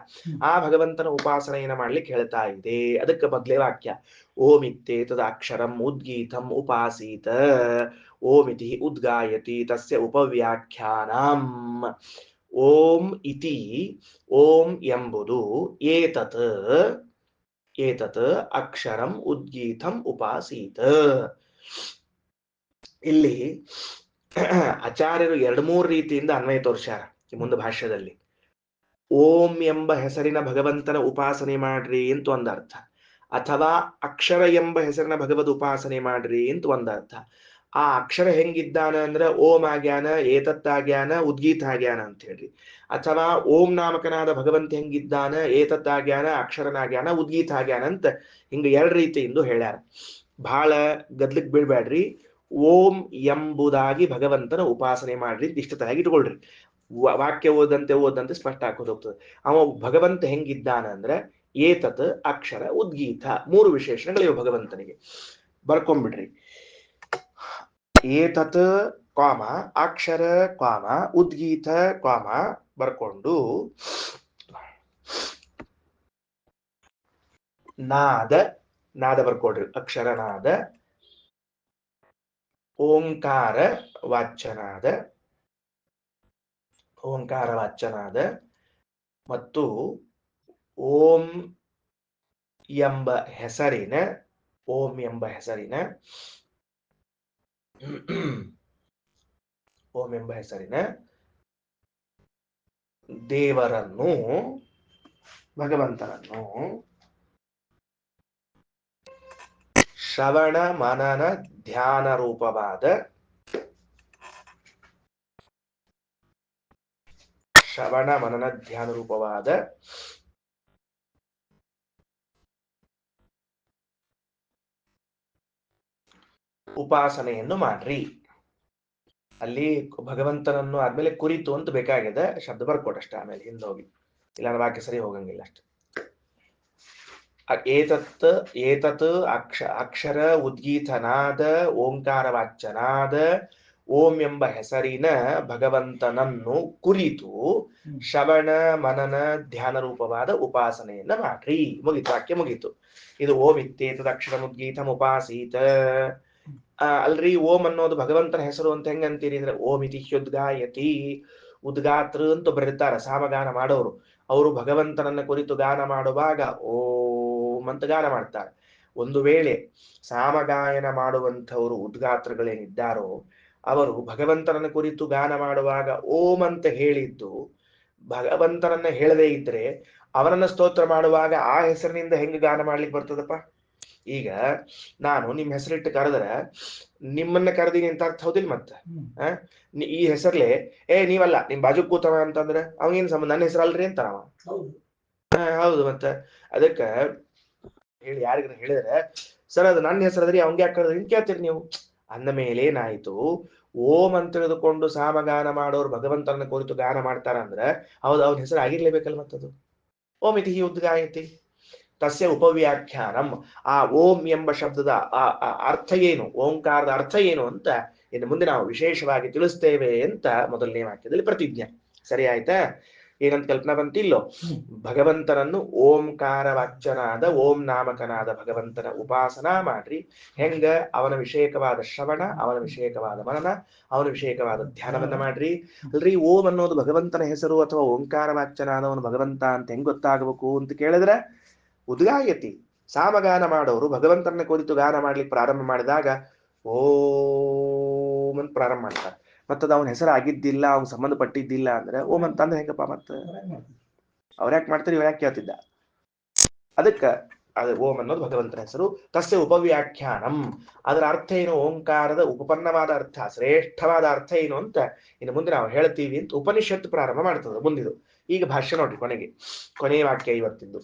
ಆ ಭಗವಂತನ ಉಪಾಸನೆಯನ್ನ ಮಾಡ್ಲಿಕ್ಕೆ ಹೇಳ್ತಾ ಇದೆ. ಅದಕ್ಕೆ ಮೊದಲೇ ವಾಕ್ಯ, ಓಂ ಇತ್ತೇತದ ಅಕ್ಷರಂ ಉದ್ಗೀತಂ ಉಪಾಸೀತ, ಓಮಿತಿ ಉದ್ಗಾಯತಿ ತಸ್ಯ ಉಪವ್ಯಾಖ್ಯಾನಂ. ಓಂ ಇತಿ, ಓಂ ಎಂಬುದು, ಏತತ್ ಅಕ್ಷರಂ ಉದ್ಗೀತಂ ಉಪಾಸೀತ. ಇಲ್ಲಿ ಆಚಾರ್ಯರು 2-3 ರೀತಿಯಿಂದ ಅನ್ವಯ ತೋರ್ಸ್ಯಾರ ಮುಂದೆ ಭಾಷ್ಯದಲ್ಲಿ. ಓಂ ಎಂಬ ಹೆಸರಿನ ಭಗವಂತನ ಉಪಾಸನೆ ಮಾಡ್ರಿ ಅಂತ ಒಂದರ್ಥ, ಅಥವಾ ಅಕ್ಷರ ಎಂಬ ಹೆಸರಿನ ಭಗವದ್ ಉಪಾಸನೆ ಮಾಡ್ರಿ ಅಂತ ಒಂದರ್ಥ. ಆ ಅಕ್ಷರ ಹೆಂಗಿದ್ದಾನ ಅಂದ್ರೆ ಓಂ ಆಗ್ಯಾನ, ಏತತ್ತಾಗ್ಯಾನ, ಉದ್ಗೀತಾಗ್ಯಾನ ಅಂತ ಹೇಳ್ರಿ. ಅಥವಾ ಓಂ ನಾಮಕನಾದ ಭಗವಂತ ಹೆಂಗಿದ್ದಾನ, ಏತತ್ತಾಗ್ಯಾನ, ಅಕ್ಷರನಾಗ್ಯಾನ, ಉದ್ಗೀತಾಗ್ಯಾನ ಅಂತ ಹಿಂಗ 2 ರೀತಿಯಿಂದ ಹೇಳ್ಯಾರ. ಬಹಳ ಗದ್ಲಿಕ್ ಬೀಳ್ಬೇಡ್ರಿ. ಓಂ ಎಂಬುದಾಗಿ ಭಗವಂತನ ಉಪಾಸನೆ ಮಾಡ್ರಿ ಇಷ್ಟತಾಗಿ ಇಟ್ಕೊಳ್ರಿ. ವಾಕ್ಯ ಓದಂತೆ ಸ್ಪಷ್ಟ ಹಾಕೋದು ಹೋಗ್ತದೆ. ಅವ ಭಗವಂತ ಹೆಂಗಿದ್ದಾನ ಅಂದ್ರೆ ಏತತ್ ಅಕ್ಷರ ಉದ್ಗೀತ 3 ವಿಶೇಷಣಗಳಿವೆ ಭಗವಂತನಿಗೆ. ಬರ್ಕೊಂಡ್ಬಿಡ್ರಿ. ಏತತ್ ಕಾಮ ಅಕ್ಷರ ಕಾಮ ಉದ್ಗೀತ ಕಾಮ ಬರ್ಕೊಂಡು ನಾದ ಬರ್ಕೊಡ್ರಿ. ಅಕ್ಷರನಾದ, ಓಂಕಾರ ವಾಚ್ಯನಾದ ಮತ್ತು ಓಂ ಎಂಬ ಹೆಸರಿನ ದೇವರನ್ನು, ಭಗವಂತನನ್ನು ಶ್ರವಣ ಮನನ ಧ್ಯಾನ ರೂಪವಾದ ಉಪಾಸನೆಯನ್ನು ಮಾಡ್ರಿ. ಅಲ್ಲಿ ಭಗವಂತನನ್ನು ಆದ್ಮೇಲೆ ಕುರಿತು ಅಂತ ಬೇಕಾಗಿದೆ, ಶಬ್ದ ಬರ್ಕೊಟ್ಟಷ್ಟೇ, ಆಮೇಲೆ ಹಿಂದೋಗಿ ಇಲ್ಲ ವಾಕ್ಯ ಸರಿ ಹೋಗಂಗಿಲ್ಲ ಅಷ್ಟೆ. ಏತತ್ ಅಕ್ಷರ ಉದ್ಗೀತನಾದ ಓಂಕಾರ ವಾಚ್ಯನಾದ ಓಂ ಎಂಬ ಹೆಸರಿನ ಭಗವಂತನನ್ನು ಕುರಿತು ಶ್ರವಣ ಮನನ ಧ್ಯಾನ ರೂಪವಾದ ಉಪಾಸನೆಯನ್ನ ಮಾಡ್ರಿ. ಮುಗಿತು, ವಾಕ್ಯ ಮುಗೀತು. ಇದು ಓಂ ಇತ್ತೇತದ ಅಕ್ಷರ ಮುದ್ಗೀತಂ ಉಪಾಸೀತ. ಅಲ್ರಿ ಓಂ ಅನ್ನೋದು ಭಗವಂತನ ಹೆಸರು ಅಂತ ಹೆಂಗಂತೀರಿ ಅಂದ್ರೆ ಓಂ ಇತಿ ಹ್ಯುದ್ಗಾಯತಿ, ಉದ್ಗಾತೃ ಅಂತ ಬರೀತಾರ ಸಾಮಗಾನ ಮಾಡೋರು. ಅವರು ಭಗವಂತನನ್ನ ಕುರಿತು ಗಾನ ಮಾಡುವಾಗ ಓಂ ಅಂತ ಗಾನ ಮಾಡ್ತಾರೆ. ಒಂದು ವೇಳೆ ಸಾಮಗಾಯನ ಮಾಡುವಂಥವರು ಉದ್ಗಾತ್ರಗಳೇನಿದ್ದಾರೋ ಅವರು ಭಗವಂತನನ್ನ ಕುರಿತು ಗಾನ ಮಾಡುವಾಗ ಓಂ ಅಂತ ಹೇಳಿದ್ದು ಭಗವಂತನನ್ನ ಹೇಳದೇ ಇದ್ರೆ ಅವನನ್ನ ಸ್ತೋತ್ರ ಮಾಡುವಾಗ ಆ ಹೆಸರಿನಿಂದ ಹೆಂಗ ಗಾನ ಮಾಡ್ಲಿಕ್ಕೆ ಬರ್ತದಪ್ಪ? ಈಗ ನಾನು ನಿಮ್ ಹೆಸರಿಟ್ಟು ಕರೆದ್ರೆ ನಿಮ್ಮನ್ನ ಕರೆದೀನಿ ಅಂತ ಅರ್ಥ ಹೌದಿಲ್ಲ? ಮತ್ತೆ ಈ ಹೆಸರ್ಲೆ ನೀವಲ್ಲ ನಿಮ್ ಬಾಜು ಕೂತವ ಅಂತಂದ್ರೆ ಅವಂಗೇನ್ ಸಂಬಂಧ, ನನ್ನ ಹೆಸರು ಅಲ್ರಿ ಅಂತಾರ ಅವ. ಹೌದು. ಮತ್ತೆ ಅದಕ್ಕ ಹೇಳಿ ಯಾರಿಗಾರ ಹೇಳಿದ್ರೆ ಸರ್ ಅದು ನನ್ನ ಹೆಸರದ್ರಿ ಅವಂಗೆ ಯಾಕೆ ಕರೆದ್ರಿ ಅಂತ ಕೇಳ್ತೀರಿ ನೀವು. ಅಂದ ಮೇಲೆ ಏನಾಯ್ತು, ಓಂ ಅಂತ ತಿಳಿದುಕೊಂಡು ಸಾಮಗಾನ ಮಾಡೋರು ಭಗವಂತನ ಕುರಿತು ಗಾನ ಮಾಡ್ತಾರ ಅಂದ್ರೆ ಹೌದು ಅವನ ಹೆಸರು ಆಗಿರ್ಲೇಬೇಕಲ್ಲ. ಮತ್ತದು ಓಂ ಇತಿ ಉದ್ಗಾಯತಿ ತಸ್ಯ ಉಪವ್ಯಾಖ್ಯಾನಂ. ಆ ಓಂ ಎಂಬ ಶಬ್ದದ ಅರ್ಥ ಏನು, ಓಂಕಾರದ ಅರ್ಥ ಏನು ಅಂತ ಇನ್ನು ಮುಂದೆ ನಾವು ವಿಶೇಷವಾಗಿ ತಿಳಿಸ್ತೇವೆ ಅಂತ ಮೊದಲನೇ ವಾಕ್ಯದಲ್ಲಿ ಪ್ರತಿಜ್ಞೆ. ಸರಿ ಆಯ್ತಾ? ಏನಂತ ಕಲ್ಪನಾ ಬಂತಿಲ್ಲೋ? ಭಗವಂತನನ್ನು ಓಂಕಾರ ವಾಚ್ಯನಾದ ಓಂ ನಾಮಕನಾದ ಭಗವಂತನ ಉಪಾಸನಾ ಮಾಡ್ರಿ. ಹೆಂಗ? ಅವನ ವಿಷಯಕವಾದ ಶ್ರವಣ, ಅವನ ವಿಷಯಕವಾದ ಮನನ, ಅವನ ವಿಷಯಕವಾದ ಧ್ಯಾನವನ್ನ ಮಾಡ್ರಿ. ಅಲ್ರಿ ಓಂ ಅನ್ನೋದು ಭಗವಂತನ ಹೆಸರು ಅಥವಾ ಓಂಕಾರ ವಾಚ್ಯನಾದವನು ಭಗವಂತ ಅಂತ ಹೆಂಗ್ ಗೊತ್ತಾಗಬೇಕು ಅಂತ ಕೇಳಿದ್ರೆ ಉದ್ಗಾಯತಿ, ಸಾಮಗಾನ ಮಾಡೋರು ಭಗವಂತನ ಕುರಿತು ಗಾನ ಮಾಡ್ಲಿಕ್ಕೆ ಪ್ರಾರಂಭ ಮಾಡಿದಾಗ ಓಂ ಅಂತ ಪ್ರಾರಂಭ ಮಾಡ್ತಾರೆ. ಮತ್ತದ ಅವನ ಹೆಸರು ಆಗಿದ್ದಿಲ್ಲ, ಅವ್ನ ಸಂಬಂಧಪಟ್ಟಿದ್ದಿಲ್ಲ ಅಂದ್ರೆ ಓಂ ಅಂತ ಅಂದ್ರೆ ಹೆಂಗಪ್ಪ? ಮತ್ತ ಅವ್ರ ಯಾಕೆ ಮಾಡ್ತಾರೆ, ಇವ್ ಯಾಕೆ ಕೇಳ್ತಿದ್ದ? ಅದಕ್ಕ ಅದು ಓಂ ಅನ್ನೋದು ಭಗವಂತನ ಹೆಸರು. ತಸ್ಯ ಉಪವ್ಯಾಖ್ಯಾನಂ, ಅದರ ಅರ್ಥ ಏನು? ಓಂಕಾರದ ಉಪಪನ್ನವಾದ ಅರ್ಥ, ಶ್ರೇಷ್ಠವಾದ ಅರ್ಥ ಏನು ಅಂತ ಇನ್ನು ಮುಂದೆ ನಾವು ಹೇಳ್ತೀವಿ ಅಂತ ಉಪನಿಷತ್ತು ಪ್ರಾರಂಭ ಮಾಡ್ತದೆ ಮುಂದಿದು. ಈಗ ಭಾಷ್ಯ ನೋಡ್ರಿ, ಕೊನೆಯ ವಾಕ್ಯ ಇವತ್ತಿದ್ದು.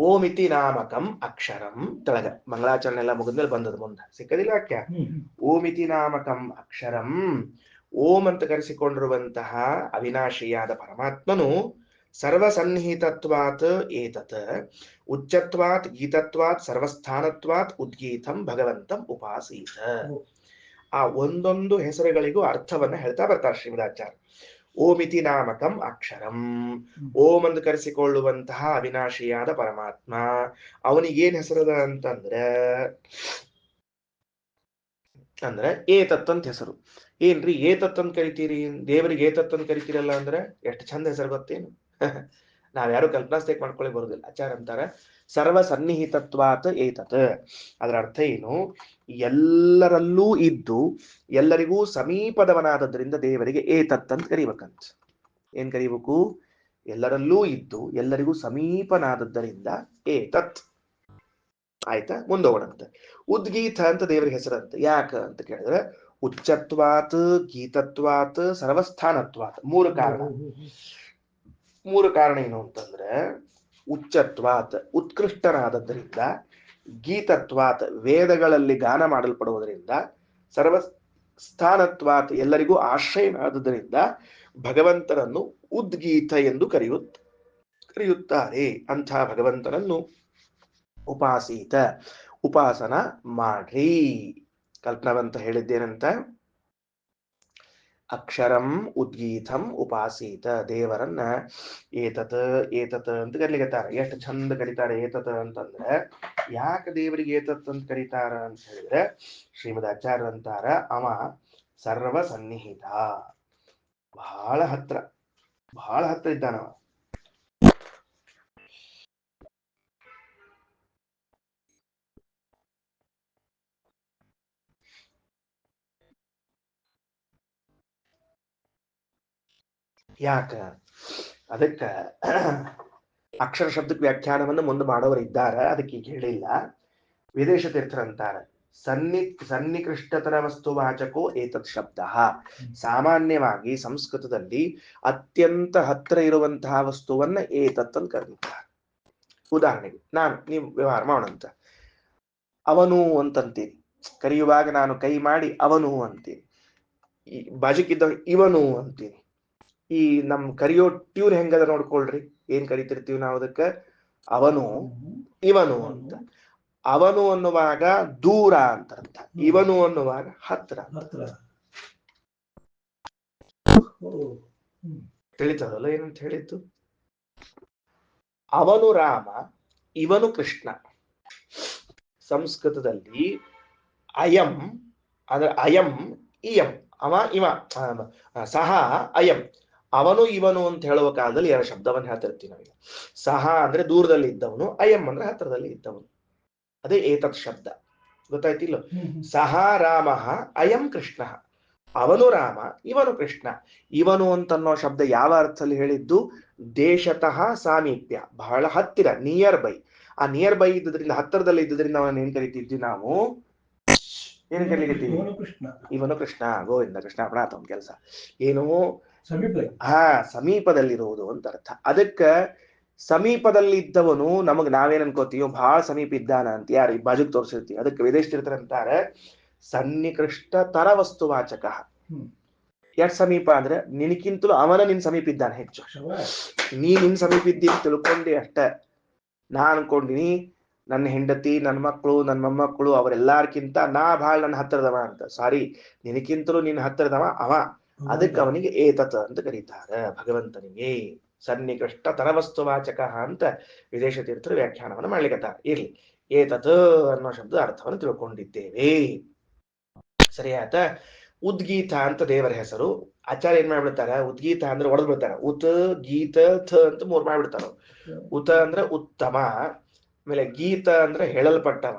ಓಮಿತಿ ನಾಮಕಂ ಅಕ್ಷರಂ ತೆಳಗ ಮಂಗಳಾಚರಣೆ ಎಲ್ಲ ಮುಗಿದ್ಮೇಲೆ ಬಂದದ್ದು, ಮುಂದೆ ಸಿಕ್ಕದಿಲ್ಲ ವಾಕ್ಯ. ಓಮಿತಿ ನಾಮಕಂ ಅಕ್ಷರಂ, ಓಂ ಅಂತ ಕರೆಸಿಕೊಂಡಿರುವಂತಹ ಅವಿನಾಶಿಯಾದ ಪರಮಾತ್ಮನು ಸರ್ವಸನ್ನಿಹಿತತ್ವಾತ್ ಏತತ್ ಉಚ್ಚತ್ವಾತ್ ಗೀತತ್ವಾತ್ ಸರ್ವಸ್ಥಾನತ್ವಾತ್ ಉದ್ಗೀತಂ ಭಗವಂತಂ ಉಪಾಸೀತ. ಆ ಒಂದೊಂದು ಹೆಸರುಗಳಿಗೂ ಅರ್ಥವನ್ನ ಹೇಳ್ತಾ ಬರ್ತಾರೆ ಶ್ರೀಮದಾಚಾರ್ಯ. ಓಮಿತಿ ನಾಮಕಂ ಅಕ್ಷರಂ, ಓಂ ಎಂದು ಕರೆಸಿಕೊಳ್ಳುವಂತಹ ಅವಿನಾಶಿಯಾದ ಪರಮಾತ್ಮ, ಅವನಿಗೇನ್ ಹೆಸರದ ಅಂದ್ರೆ ಏತತ್ ಅಂತ ಹೆಸರು. ಏನ್ರಿ ಏತತ್ ಅಂತ ಕರಿತೀರಿ? ದೇವರಿಗೆ ಏತತ್ ಅಂತ ಕರಿತೀರಲ್ಲ ಅಂದ್ರೆ ಎಷ್ಟು ಚಂದ ಹೆಸರು ಗೊತ್ತೇನು? ನಾವ್ಯಾರು ಕಲ್ಪನಾಸ್ತೇಕ್ ಮಾಡ್ಕೊಳ್ಳಿ ಬರುದಿಲ್ಲ. ಆಚಾರ ಅಂತಾರ ಸರ್ವ ಸನ್ನಿಹಿತತ್ವಾತ್ ಏತತ್. ಅದರ ಅರ್ಥ ಏನು? ಎಲ್ಲರಲ್ಲೂ ಇದ್ದು ಎಲ್ಲರಿಗೂ ಸಮೀಪದವನಾದದ್ರಿಂದ ದೇವರಿಗೆ ಏತತ್ ಅಂತ ಕರಿಬೇಕಂತ. ಏನ್ ಕರಿಬೇಕು? ಎಲ್ಲರಲ್ಲೂ ಇದ್ದು ಎಲ್ಲರಿಗೂ ಸಮೀಪನಾದದ್ದರಿಂದ ಏತತ್. ಆಯ್ತಾ? ಮುಂದೋಗೋಣಂತೆ. ಉದ್ಗೀತ ಅಂತ ದೇವರಿಗೆ ಹೆಸರಂತೆ. ಯಾಕ ಅಂತ ಕೇಳಿದ್ರೆ ಉಚ್ಚತ್ವಾತ್ ಗೀತತ್ವಾತ್ ಸರ್ವಸ್ಥಾನತ್ವಾತ್. ಮೂರು ಕಾರಣ ಏನು ಅಂತಂದ್ರೆ ಉಚ್ಚತ್ವಾತ್ ಉತ್ಕೃಷ್ಟನಾದದ್ದರಿಂದ, ಗೀತತ್ವಾತ್ ವೇದಗಳಲ್ಲಿ ಗಾನ ಮಾಡಲ್ಪಡುವುದರಿಂದ, ಸರ್ವಸ್ಥಾನತ್ವಾತ್ ಎಲ್ಲರಿಗೂ ಆಶ್ರಯನಾದದ್ದರಿಂದ ಭಗವಂತನನ್ನು ಉದ್ಗೀತ ಎಂದು ಕರೆಯುತ್ತಾರೆ. ಅಂಥ ಭಗವಂತನನ್ನು ಉಪಾಸೀತ ಉಪಾಸನ ಮಾಡ್ರಿ. ಕಲ್ಪನಾವಂತ ಹೇಳಿದ್ದೇನಂತ? ಅಕ್ಷರಂ ಉದ್ಗೀತಂ ಉಪಾಸೀತ. ದೇವರನ್ನ ಏತತ್ ಏತತ್ ಅಂತ ಕರಿಲಿಕತ್ತಾರ. ಎಷ್ಟು ಚಂದ ಕರೀತಾರೆ ಏತತ್ ಅಂತಂದ್ರೆ. ಯಾಕೆ ದೇವರಿಗೆ ಏತತ್ ಅಂತ ಕರೀತಾರ ಅಂತ ಹೇಳಿದ್ರೆ ಶ್ರೀಮದಾಚಾರ್ಯ ಅಂತಾರ ಅವ ಸರ್ವ ಸನ್ನಿಹಿತ, ಬಹಳ ಹತ್ರ ಇದ್ದಾನವ. ಯಾಕ? ಅದಕ್ಕ ಅಕ್ಷರ ಶಬ್ದಕ್ಕೆ ವ್ಯಾಖ್ಯಾನವನ್ನು ಮುಂದೆ ಮಾಡೋರು ಇದ್ದಾರ, ಅದಕ್ಕೆ ಈಗ ಹೇಳಿಲ್ಲ. ವಿದೇಶ ತೀರ್ಥರಂತಾರ ಸನ್ನಿಕೃಷ್ಟತರ ವಸ್ತುವಾಚಕೋ ಏತತ್ ಶಬ್ದ. ಸಾಮಾನ್ಯವಾಗಿ ಸಂಸ್ಕೃತದಲ್ಲಿ ಅತ್ಯಂತ ಹತ್ರ ಇರುವಂತಹ ವಸ್ತುವನ್ನ ಏತತ್ ಅಂತ ಕರೀತಾರೆ. ಉದಾಹರಣೆಗೆ ನೀವು ವ್ಯವಹಾರ ಮಾಡೋಣಂತ, ಅವನು ಅಂತಂತೀನಿ. ಕರೆಯುವಾಗ ನಾನು ಕೈ ಮಾಡಿ ಅವನು ಅಂತೀನಿ. ಈ ಬಾಜುಕಿದ್ದ ಇವನು ಅಂತೀನಿ. ಈ ನಮ್ ಕರಿಯೋ ಟ್ಯೂನ್ ಹೆಂಗದ ನೋಡ್ಕೊಳ್ರಿ. ಏನ್ ಕರಿತಿರ್ತೀವಿ ನಾವು ಅದಕ್ಕ? ಅವನು ಇವನು ಅಂತ. ಅವನು ಅನ್ನುವಾಗ ದೂರ ಅಂತ ಅರ್ಥ, ಇವನು ಅನ್ನುವಾಗ ಹತ್ರ. ತಿಳಿತದಲ್ಲ ಏನಂತ ಹೇಳಿದ್ದು? ಅವನು ರಾಮ, ಇವನು ಕೃಷ್ಣ. ಸಂಸ್ಕೃತದಲ್ಲಿ ಅಯಂ ಅಂದ್ರೆ ಅಯಂ ಇಯಂ, ಅವ ಇವ, ಸಹ ಅಯಂ, ಅವನು ಇವನು ಅಂತ ಹೇಳುವ ಕಾಲದಲ್ಲಿ ಎರಡು ಶಬ್ದವನ್ನು ಹೇಳ್ತಿರ್ತೀವಿ ನಾವೀಗ. ಸಹ ಅಂದ್ರೆ ದೂರದಲ್ಲಿ ಇದ್ದವನು, ಅಯಂ ಅಂದ್ರೆ ಹತ್ರದಲ್ಲಿ ಇದ್ದವನು. ಅದೇ ಏತತ್ ಶಬ್ದ. ಗೊತ್ತಾಯ್ತಿಲ್ಲ? ಸಹ ರಾಮ ಅಯಂ ಕೃಷ್ಣ, ಅವನು ರಾಮ ಇವನು ಕೃಷ್ಣ. ಇವನು ಅಂತನ್ನೋ ಶಬ್ದ ಯಾವ ಅರ್ಥದಲ್ಲಿ ಹೇಳಿದ್ದು? ದೇಶತಃ ಸಾಮೀಪ್ಯ, ಬಹಳ ಹತ್ತಿರ, ನಿಯರ್ ಬೈ. ಆ ನಿಯರ್ ಬೈ ಇದ್ದುದರಿಂದ, ಹತ್ತಿರದಲ್ಲಿ ಇದ್ದುದರಿಂದ ಅವನು ಏನ್ ಕರಿತಿದ್ವಿ ನಾವು? ಏನ್ ಕರೀತೀವಿ? ಇವನು ಕೃಷ್ಣ. ಗೋವಿಂದ ಕೃಷ್ಣ ಪ್ರಾತಮ್ ಕೆಲಸ ಏನು? ಸಮೀಪದಲ್ಲಿರುವುದು ಅಂತ ಅರ್ಥ. ಅದಕ್ಕ ಸಮೀಪದಲ್ಲಿದ್ದವನು ನಮಗ್ ನಾವೇನ್ ಅನ್ಕೋತೀವೋ ಬಹಳ ಸಮೀಪ ಇದ್ದಾನ ಅಂತ ಯಾರು ಈ ಬಾಜುಕ್ ತೋರಿಸಿರ್ತೀವಿ. ಅದಕ್ಕೆ ವೇದೇಶ್ವರಂತಾರೆ ಸನ್ನಿಕೃಷ್ಟ ತರ ವಸ್ತುವಾಚಕ. ಯಾಕೆ ಸಮೀಪ ಅಂದ್ರೆ ನಿನಕ್ಕಿಂತಲೂ ಅವನ ನಿನ್ ಸಮೀಪ ಇದ್ದಾನೆ ಹೆಚ್ಚು. ನೀ ನಿನ್ ಸಮೀಪ ಇದ್ದೀನಿ ತಿಳ್ಕೊಂಡಿ ಅಷ್ಟ. ನಾ ಅನ್ಕೊಂಡಿನಿ ನನ್ನ ಹೆಂಡತಿ, ನನ್ನ ಮಕ್ಕಳು, ನನ್ನ ಮೊಮ್ಮಕ್ಕಳು ಅವರೆಲ್ಲಾರ್ಕಿಂತ ನಾ ಬಹಳ ನನ್ನ ಹತ್ತಿರದವ ಅಂತ. ಸಾರಿ, ನಿನಕ್ಕಿಂತಲೂ ನಿನ್ನ ಹತ್ತಿರದವ ಅವ. ಅದಕ್ಕೆ ಅವನಿಗೆ ಏತತ್ ಅಂತ ಕರೀತಾರೆ, ಭಗವಂತನಿಗೆ. ಸನ್ನಿಕೃಷ್ಟ ತರವಸ್ತುವಾಚಕ ಅಂತ ವಿದೇಶ ತೀರ್ಥರು ವ್ಯಾಖ್ಯಾನವನ್ನು ಮಾಡ್ಲಿಕ್ಕತ್ತಾರ. ಇರ್ಲಿ, ಏತತ್ ಅನ್ನೋ ಶಬ್ದ ಅರ್ಥವನ್ನು ತಿಳ್ಕೊಂಡಿದ್ದೇವೆ. ಸರಿ ಆತ. ಉದ್ಗೀತ ಅಂತ ದೇವರ ಹೆಸರು. ಆಚಾರ್ಯ ಏನ್ ಮಾಡ್ಬಿಡ್ತಾರ? ಉದ್ಗೀತ ಅಂದ್ರೆ ಒಡೆದ್ ಬಿಡ್ತಾರ. ಉತ್ ಗೀತ ಥ ಅಂತ ಮೂರ್ ಮಾಡ್ಬಿಡ್ತಾರ. ಉತ ಅಂದ್ರೆ ಉತ್ತಮ, ಆಮೇಲೆ ಗೀತ ಅಂದ್ರೆ ಹೇಳಲ್ಪಟ್ಟವ,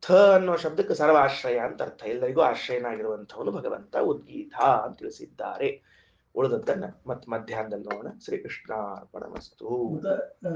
ಥ ಅನ್ನೋ ಶಬ್ದಕ್ಕೆ ಸರ್ವಾಶ್ರಯ ಅಂತ ಅರ್ಥ. ಎಲ್ಲರಿಗೂ ಆಶ್ರಯನಾಗಿರುವಂಥವನು ಭಗವಂತ ಉದ್ಗೀತ ಅಂತ ತಿಳಿಸಿದ್ದಾರೆ. ಉಳಿದದ್ದನ್ನ ಮತ್ ಮಧ್ಯಾಹ್ನದಲ್ಲಿ ನೋಡೋಣ. ಶ್ರೀಕೃಷ್ಣ ಅರ್ಪಣಮಸ್ತು.